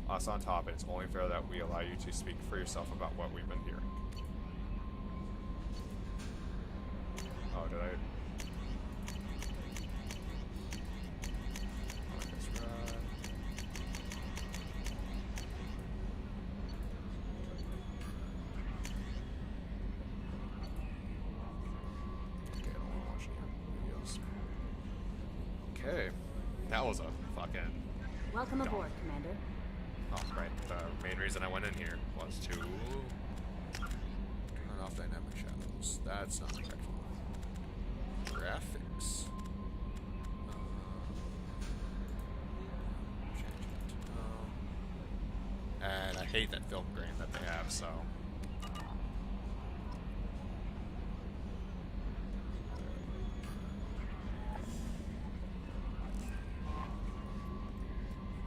us on top, and it's only fair that we allow you to speak for yourself about what we've been hearing. Oh, did I? Okay, that was a fucking... Welcome aboard, Commander. Oh, right. The main reason I went in here was to turn off dynamic shadows. That's not practical. Graphics. Change it. And I hate that film grain that they have, so...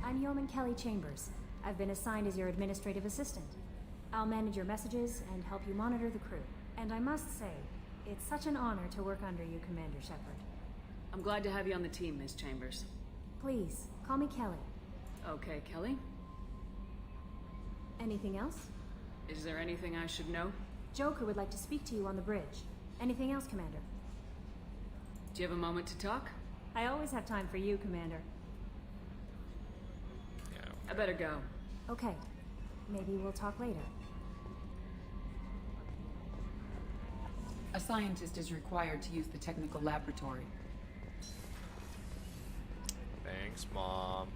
I'm Yeoman Kelly Chambers. I've been assigned as your administrative assistant. I'll manage your messages and help you monitor the crew. And I must say, it's such an honor to work under you, Commander Shepard. I'm glad to have you on the team, Miss Chambers. Please, call me Kelly. Okay, Kelly. Anything else? Is there anything I should know? Joker would like to speak to you on the bridge. Anything else, Commander? Do you have a moment to talk? I always have time for you, Commander. Yeah. I better go. Okay. Maybe we'll talk later. A scientist is required to use the technical laboratory. Thanks, Mom.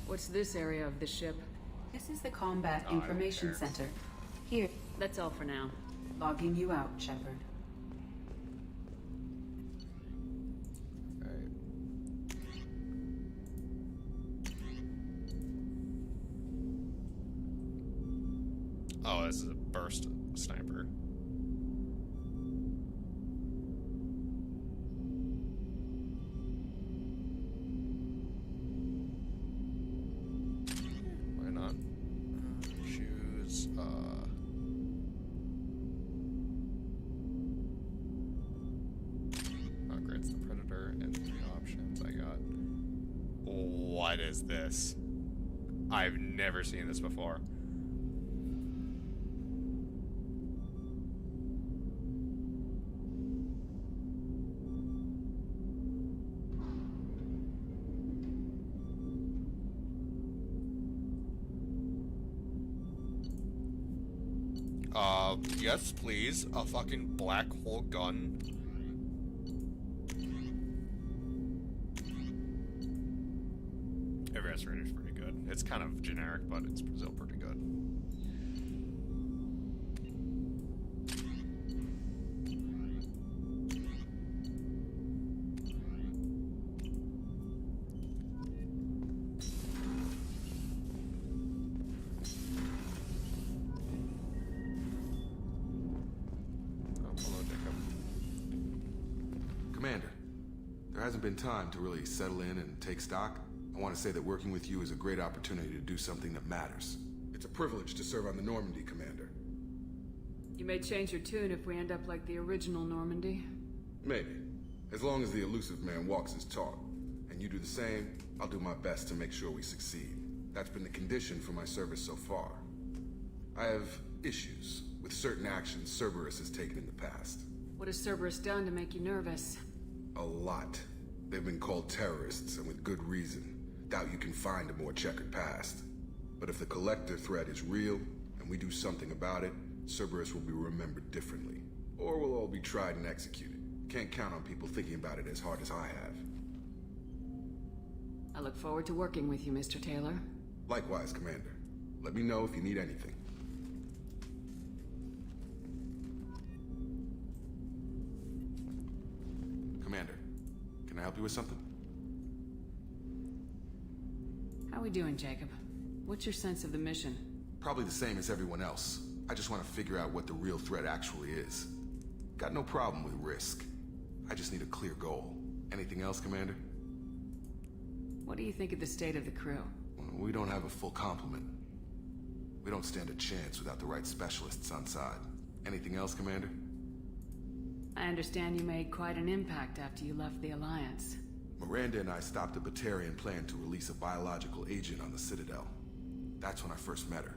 What's this area of the ship? This is the Combat Information Center. Here. That's all for now. Logging you out, Shepard. Oh, this is a burst sniper. Why not? Choose, upgrades the Predator and 3 options I got. What is this? I've never seen this before. Yes, please. A fucking black hole gun. Everest Raider's pretty good. It's kind of generic, but it's still pretty good. Commander, there hasn't been time to really settle in and take stock. I want to say that working with you is a great opportunity to do something that matters. It's a privilege to serve on the Normandy, Commander. You may change your tune if we end up like the original Normandy. Maybe. As long as the elusive man walks his talk. And you do the same, I'll do my best to make sure we succeed. That's been the condition for my service so far. I have issues with certain actions Cerberus has taken in the past. What has Cerberus done to make you nervous? A lot. They've been called terrorists, and with good reason. Doubt you can find a more checkered past. But if the Collector threat is real, and we do something about it, Cerberus will be remembered differently. Or we'll all be tried and executed. Can't count on people thinking about it as hard as I have. I look forward to working with you, Mr. Taylor. Likewise, Commander. Let me know if you need anything. Commander, can I help you with something? How we doing, Jacob? What's your sense of the mission? Probably the same as everyone else. I just want to figure out what the real threat actually is. Got no problem with risk. I just need a clear goal. Anything else, Commander? What do you think of the state of the crew? We don't have a full complement. We don't stand a chance without the right specialists on side. Anything else, Commander? I understand you made quite an impact after you left the Alliance. Miranda and I stopped a Batarian plan to release a biological agent on the Citadel. That's when I first met her.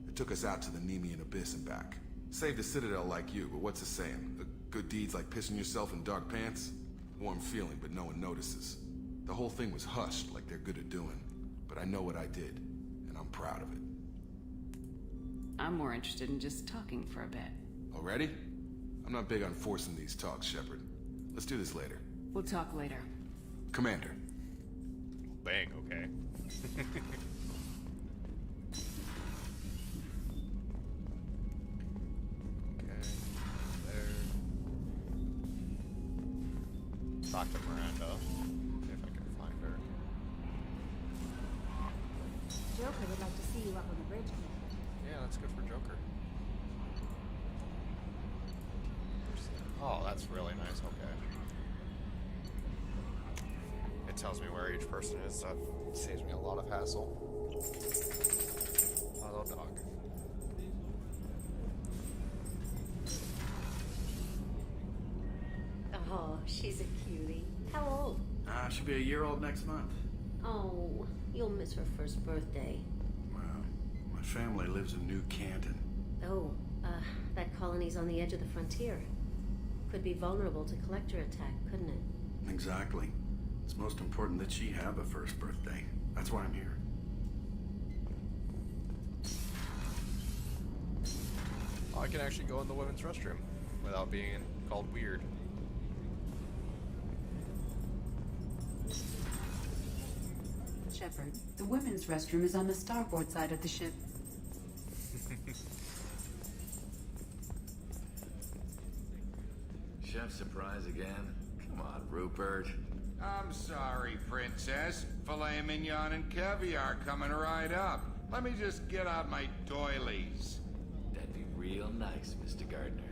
It took us out to the Nemean Abyss and back. Saved the Citadel like you, but what's the saying? Good deeds like pissing yourself in dark pants? Warm feeling, but no one notices. The whole thing was hushed like they're good at doing. But I know what I did, and I'm proud of it. I'm more interested in just talking for a bit. Already? I'm not big on forcing these talks, Shepard. Let's do this later. We'll talk later. Commander. Bang, okay. Talk to Miranda. See if I can find her. Joker would like to see you up on the bridge, Commander. Yeah, that's good for Joker. Oh, that's really nice. Okay. It tells me where each person is. That saves me a lot of hassle. Hello, dog. she's a cutie. How old? She'll be a year old next month. Oh, you'll miss her first birthday. Well, my family lives in New Canton. Oh, that colony's on the edge of the frontier. Could be vulnerable to collector attack, couldn't it? Exactly. It's most important that she have a first birthday. That's why I'm here. Oh, I can actually go in the women's restroom without being called weird. Shepard, the women's restroom is on the starboard side of the ship. Chef surprise again? Come on, Rupert. I'm sorry, Princess. Filet mignon and caviar coming right up. Let me just get out my doilies. That'd be real nice, Mr. Gardner.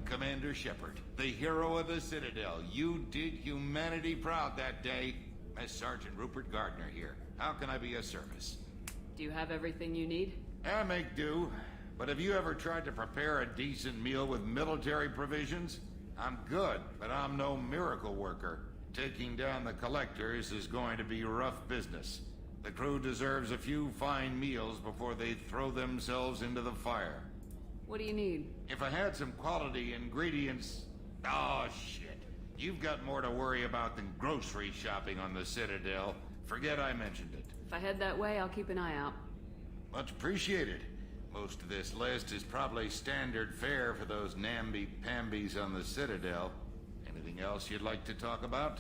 Commander Shepard, the hero of the Citadel. You did humanity proud that day. Master Sergeant Rupert Gardner here. How can I be of service? Do you have everything you need? I make do. But have you ever tried to prepare a decent meal with military provisions? I'm good, but I'm no miracle worker. Taking down the collectors is going to be rough business. The crew deserves a few fine meals before they throw themselves into the fire. What do you need? If I had some quality ingredients... Oh, shit. You've got more to worry about than grocery shopping on the Citadel. Forget I mentioned it. If I head that way, I'll keep an eye out. Much appreciated. Most of this list is probably standard fare for those namby-pambies on the Citadel. Anything else you'd like to talk about?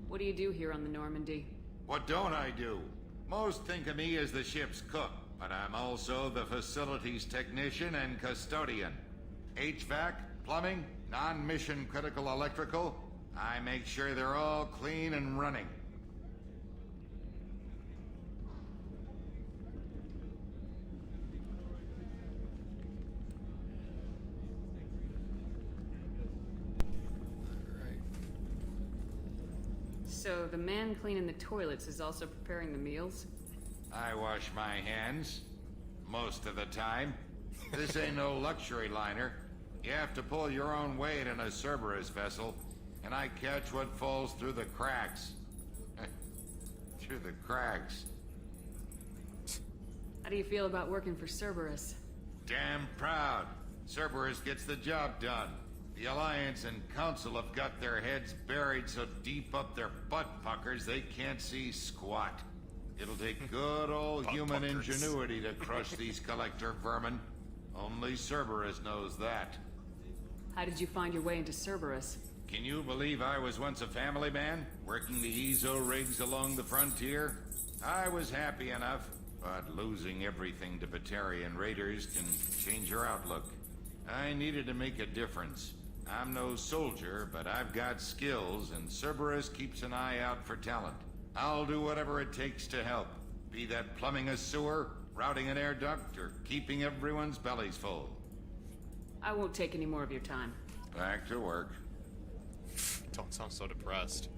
What do you do here on the Normandy? What don't I do? Most think of me as the ship's cook, but I'm also the facilities technician and custodian. HVAC, plumbing, non-mission critical electrical. I make sure they're all clean and running. So the man cleaning the toilets is also preparing the meals? I wash my hands. Most of the time. This ain't no luxury liner. You have to pull your own weight in a Cerberus vessel, and I catch what falls through the cracks. Through the cracks. How do you feel about working for Cerberus? Damn proud. Cerberus gets the job done. The Alliance and Council have got their heads buried so deep up their butt puckers they can't see squat. It'll take good old human ingenuity to crush these collector vermin. Only Cerberus knows that. How did you find your way into Cerberus? Can you believe I was once a family man, working the EZO rigs along the frontier? I was happy enough, but losing everything to Batarian raiders can change your outlook. I needed to make a difference. I'm no soldier, but I've got skills, and Cerberus keeps an eye out for talent. I'll do whatever it takes to help. Be that plumbing a sewer, routing an air duct, or keeping everyone's bellies full. I won't take any more of your time. Back to work. Don't sound so depressed.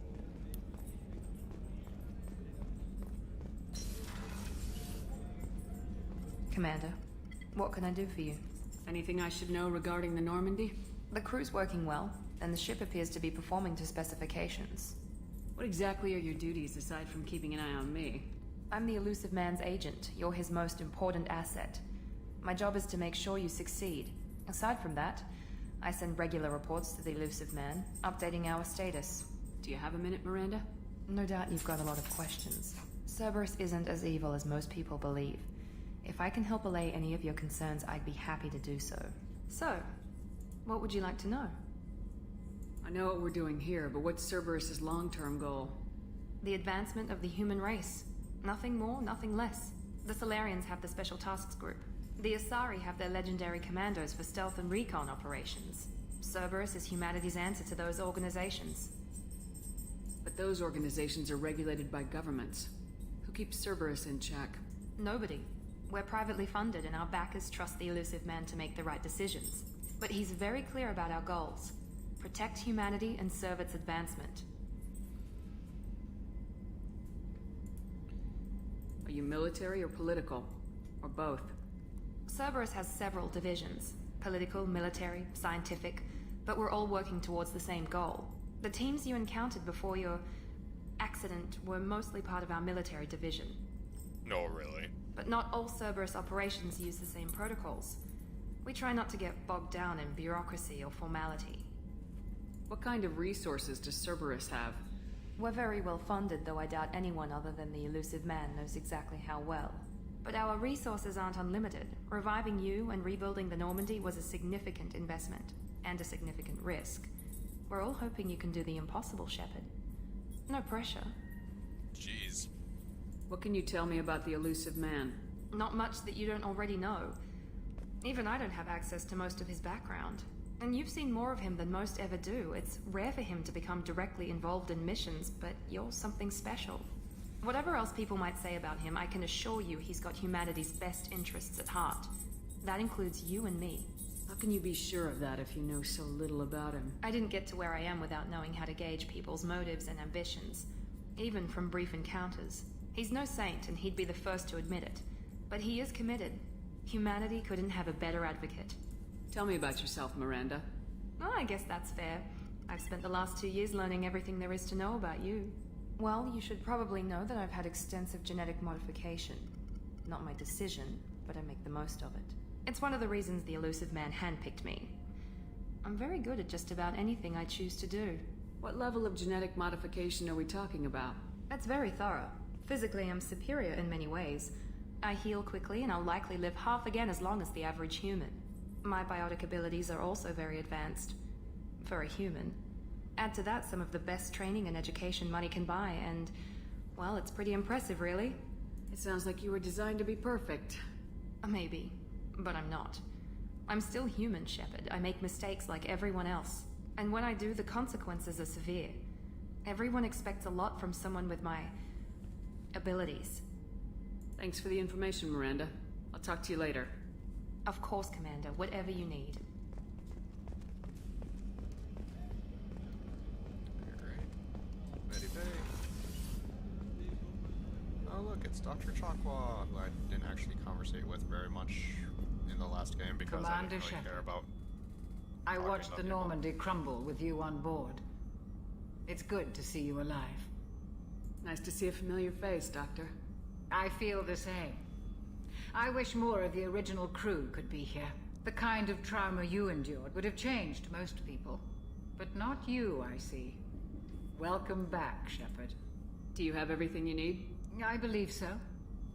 Commander, what can I do for you? Anything I should know regarding the Normandy? The crew's working well, and the ship appears to be performing to specifications. What exactly are your duties aside from keeping an eye on me? I'm the Elusive Man's agent. You're his most important asset. My job is to make sure you succeed. Aside from that, I send regular reports to the Elusive Man, updating our status. Do you have a minute, Miranda? No doubt you've got a lot of questions. Cerberus isn't as evil as most people believe. If I can help allay any of your concerns, I'd be happy to do so. So, what would you like to know? I know what we're doing here, but what's Cerberus's long-term goal? The advancement of the human race. Nothing more, nothing less. The Solarians have the Special Tasks Group. The Asari have their legendary commandos for stealth and recon operations. Cerberus is humanity's answer to those organizations. But those organizations are regulated by governments. Who keeps Cerberus in check? Nobody. We're privately funded, and our backers trust the Elusive Man to make the right decisions. But he's very clear about our goals. Protect humanity and serve its advancement. Are you military or political? Or both? Cerberus has several divisions. Political, military, scientific, but we're all working towards the same goal. The teams you encountered before your accident were mostly part of our military division. No, really. But not all Cerberus operations use the same protocols. We try not to get bogged down in bureaucracy or formality. What kind of resources does Cerberus have? We're very well funded, though I doubt anyone other than the elusive man knows exactly how well. But our resources aren't unlimited. Reviving you and rebuilding the Normandy was a significant investment, and a significant risk. We're all hoping you can do the impossible, Shepard. No pressure. Jeez. What can you tell me about the elusive man? Not much that you don't already know. Even I don't have access to most of his background. And you've seen more of him than most ever do. It's rare for him to become directly involved in missions, but you're something special. Whatever else people might say about him, I can assure you he's got humanity's best interests at heart. That includes you and me. How can you be sure of that if you know so little about him? I didn't get to where I am without knowing how to gauge people's motives and ambitions, even from brief encounters. He's no saint, and he'd be the first to admit it. But he is committed. Humanity couldn't have a better advocate. Tell me about yourself, Miranda. Oh, I guess that's fair. I've spent the last 2 years learning everything there is to know about you. Well, you should probably know that I've had extensive genetic modification. Not my decision, but I make the most of it. It's one of the reasons the elusive man handpicked me. I'm very good at just about anything I choose to do. What level of genetic modification are we talking about? That's very thorough. Physically, I'm superior in many ways. I heal quickly, and I'll likely live half again as long as the average human. My biotic abilities are also very advanced. For a human. Add to that some of the best training and education money can buy, and, well, it's pretty impressive, really. It sounds like you were designed to be perfect. Maybe, but I'm not. I'm still human, Shepard. I make mistakes like everyone else. And when I do, the consequences are severe. Everyone expects a lot from someone with my abilities. Thanks for the information, Miranda. I'll talk to you later. Of course, Commander. Whatever you need. Alright. Ready, oh look, it's Dr. Chakwa, who I didn't actually conversate with very much in the last game because Commander I didn't really care about. I watched the Normandy crumble with you on board. It's good to see you alive. Nice to see a familiar face, Doctor. I feel the same. I wish more of the original crew could be here. The kind of trauma you endured would have changed most people. But not you, I see. Welcome back, Shepard. Do you have everything you need? I believe so.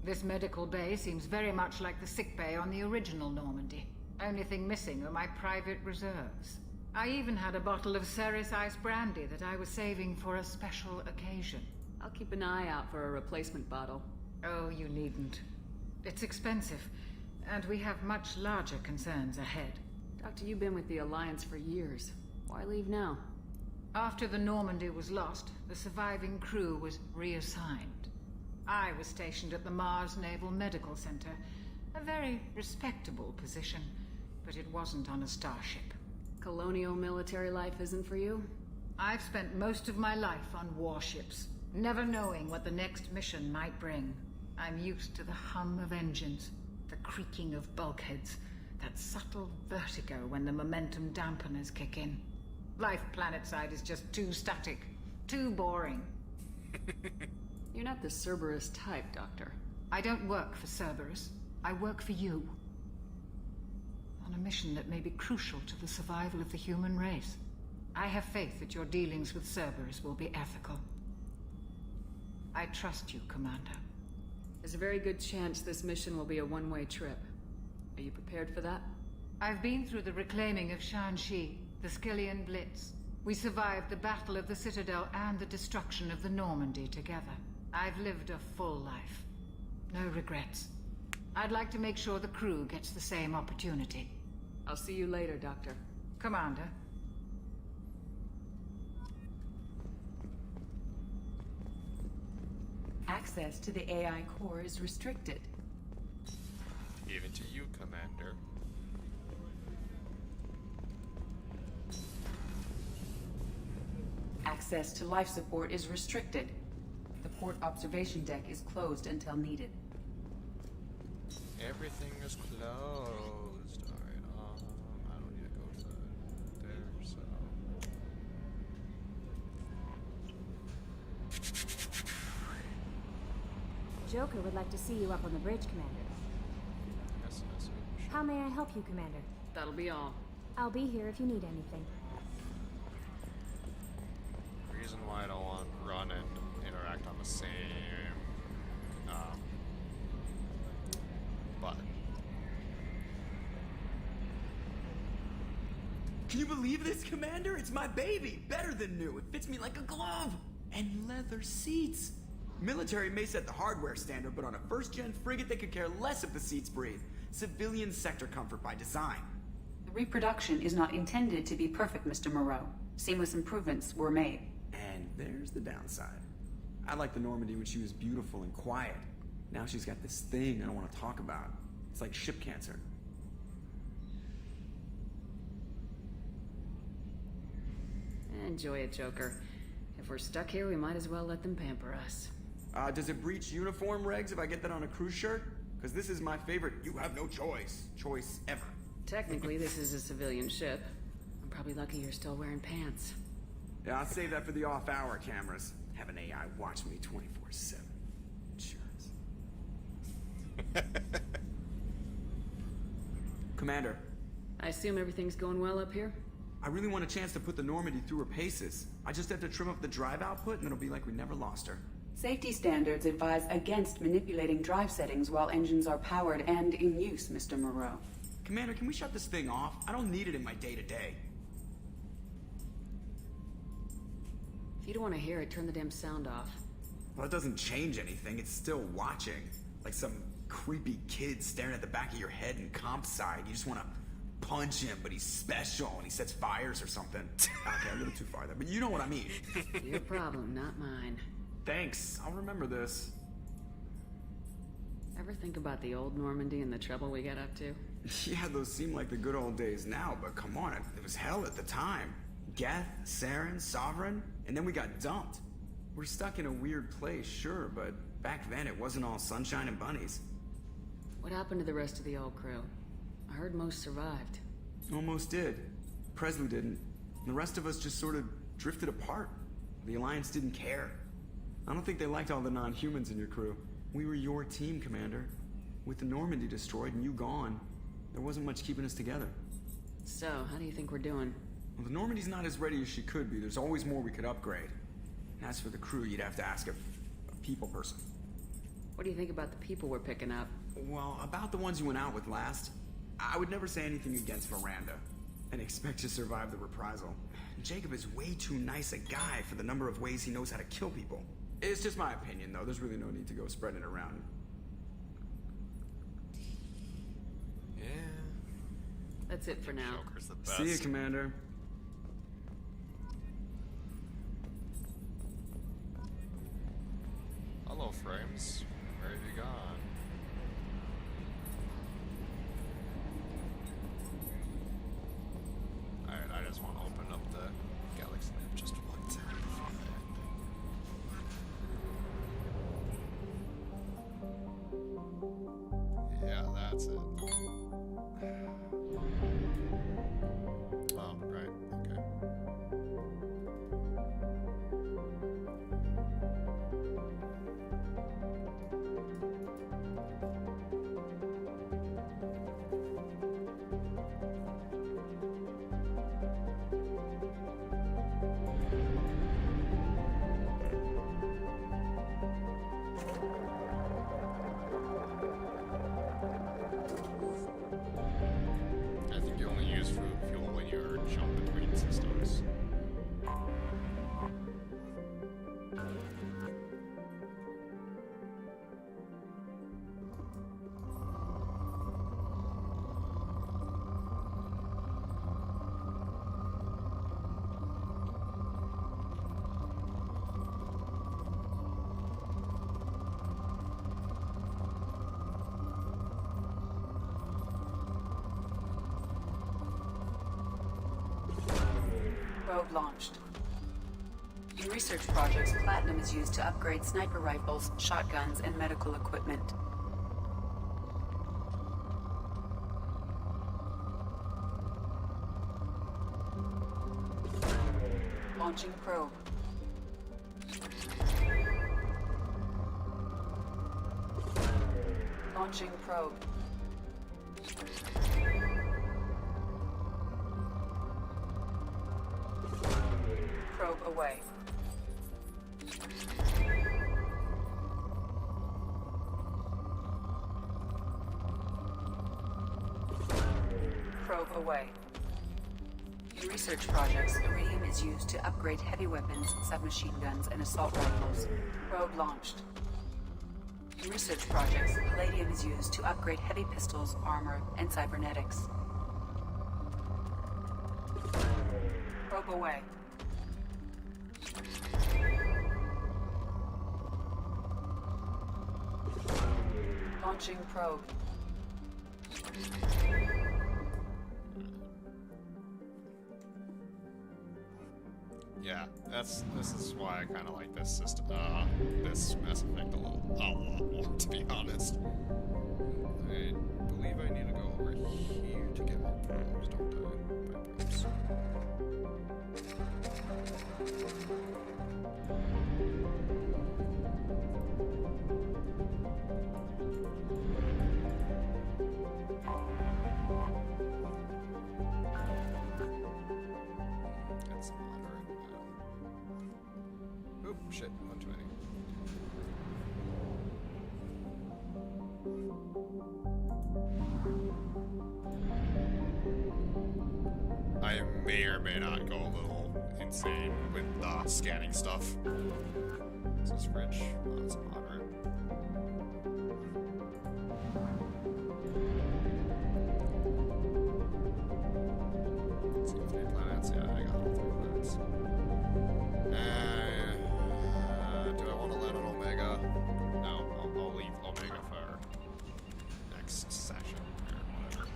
This medical bay seems very much like the sick bay on the original Normandy. Only thing missing are my private reserves. I even had a bottle of Ceres Ice brandy that I was saving for a special occasion. I'll keep an eye out for a replacement bottle. Oh, you needn't. It's expensive, and we have much larger concerns ahead. Doctor, you've been with the Alliance for years. Why leave now? After the Normandy was lost, the surviving crew was reassigned. I was stationed at the Mars Naval Medical Center, a very respectable position, but it wasn't on a starship. Colonial military life isn't for you? I've spent most of my life on warships, never knowing what the next mission might bring. I'm used to the hum of engines, the creaking of bulkheads, that subtle vertigo when the momentum dampeners kick in. Life planetside is just too static, too boring. You're not the Cerberus type, Doctor. I don't work for Cerberus. I work for you. On a mission that may be crucial to the survival of the human race. I have faith that your dealings with Cerberus will be ethical. I trust you, Commander. There's a very good chance this mission will be a one-way trip. Are you prepared for that? I've been through the reclaiming of Shanxi, the Skillian Blitz. We survived the Battle of the Citadel and the destruction of the Normandy together. I've lived a full life. No regrets. I'd like to make sure the crew gets the same opportunity. I'll see you later, Doctor. Commander. Access to the AI core is restricted. Even to you, Commander. Access to life support is restricted. The port observation deck is closed until needed. Everything Everything is closed. Alright, I don't need to go to there, so... Joker would like to see you up on the bridge, Commander. Yes. How may I help you, Commander? That'll be all. I'll be here if you need anything. Reason why I don't want Run and interact on the same button. Can you believe this, Commander? It's my baby! Better than new. It fits me like a glove! And leather seats! Military may set the hardware standard, but on a first-gen frigate, they could care less if the seats breathe. Civilian sector comfort by design. The reproduction is not intended to be perfect, Mr. Moreau. Seamless improvements were made. And there's the downside. I liked the Normandy when she was beautiful and quiet. Now she's got this thing I don't want to talk about. It's like ship cancer. Enjoy it, Joker. If we're stuck here, we might as well let them pamper us. Does it breach uniform regs if I get that on a cruise shirt? Because this is my favorite you have no choice ever. Technically, this is a civilian ship. I'm probably lucky you're still wearing pants. Yeah, I'll save that for the off-hour cameras. Have an AI watch me 24/7. Insurance. Commander. I assume everything's going well up here? I really want a chance to put the Normandy through her paces. I just have to trim up the drive output and it'll be like we never lost her. Safety standards advise against manipulating drive settings while engines are powered and in use, Mr. Moreau. Commander, can we shut this thing off? I don't need it in my day-to-day. If you don't want to hear it, turn the damn sound off. Well, it doesn't change anything. It's still watching. Like some creepy kid staring at the back of your head in comp side. You just want to punch him, but he's special and he sets fires or something. Okay, a little too far there, but you know what I mean. Your problem, not mine. Thanks, I'll remember this. Ever think about the old Normandy and the trouble we got up to? Yeah, those seem like the good old days now, but come on, it was hell at the time. Geth, Saren, Sovereign, and then we got dumped. We're stuck in a weird place, sure, but back then it wasn't all sunshine and bunnies. What happened to the rest of the old crew? I heard most survived. Almost did. Presley didn't. The rest of us just sort of drifted apart. The Alliance didn't care. I don't think they liked all the non-humans in your crew. We were your team, Commander. With the Normandy destroyed and you gone, there wasn't much keeping us together. So, how do you think we're doing? Well, the Normandy's not as ready as she could be. There's always more we could upgrade. And as for the crew, you'd have to ask a people person. What do you think about the people we're picking up? Well, about the ones you went out with last, I would never say anything against Miranda and expect to survive the reprisal. Jacob is way too nice a guy for the number of ways he knows how to kill people. It's just my opinion, though. There's really no need to go spreading it around. Yeah. That's it for now. Joker's the best. See you, Commander. Hello, Frames. Where have you gone? Alright, I just want to open up the Galaxy map just one time before the end. Yeah, that's it. Oh, right, okay. I think you only use food fuel when you're jumping between systems. Probe launched. In research projects, platinum is used to upgrade sniper rifles, shotguns, and medical equipment. Launching probe. Launching probe. Probe away. Probe away. In research projects, iridium is used to upgrade heavy weapons, submachine guns, and assault rifles. Probe launched. In research projects, palladium is used to upgrade heavy pistols, armor, and cybernetics. Probe away. Launching probe. Yeah, this is why I kind of like this system, this Mass Effect a lot more, to be honest. I believe I need to go over here to get more probes, don't I? My probes. That's moderate. Oop, shit, 120. I may or may not go a little insane with scanning stuff. This is rich. Oh, it's moderate. Let's see, 3 planets. Yeah, I got all 3 planets. Do I want to land on Omega? No, I'll leave Omega for next session or whatever.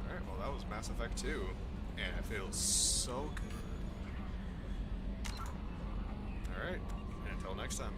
Alright, well that was Mass Effect 2, and it feels so good. Alright, and until next time.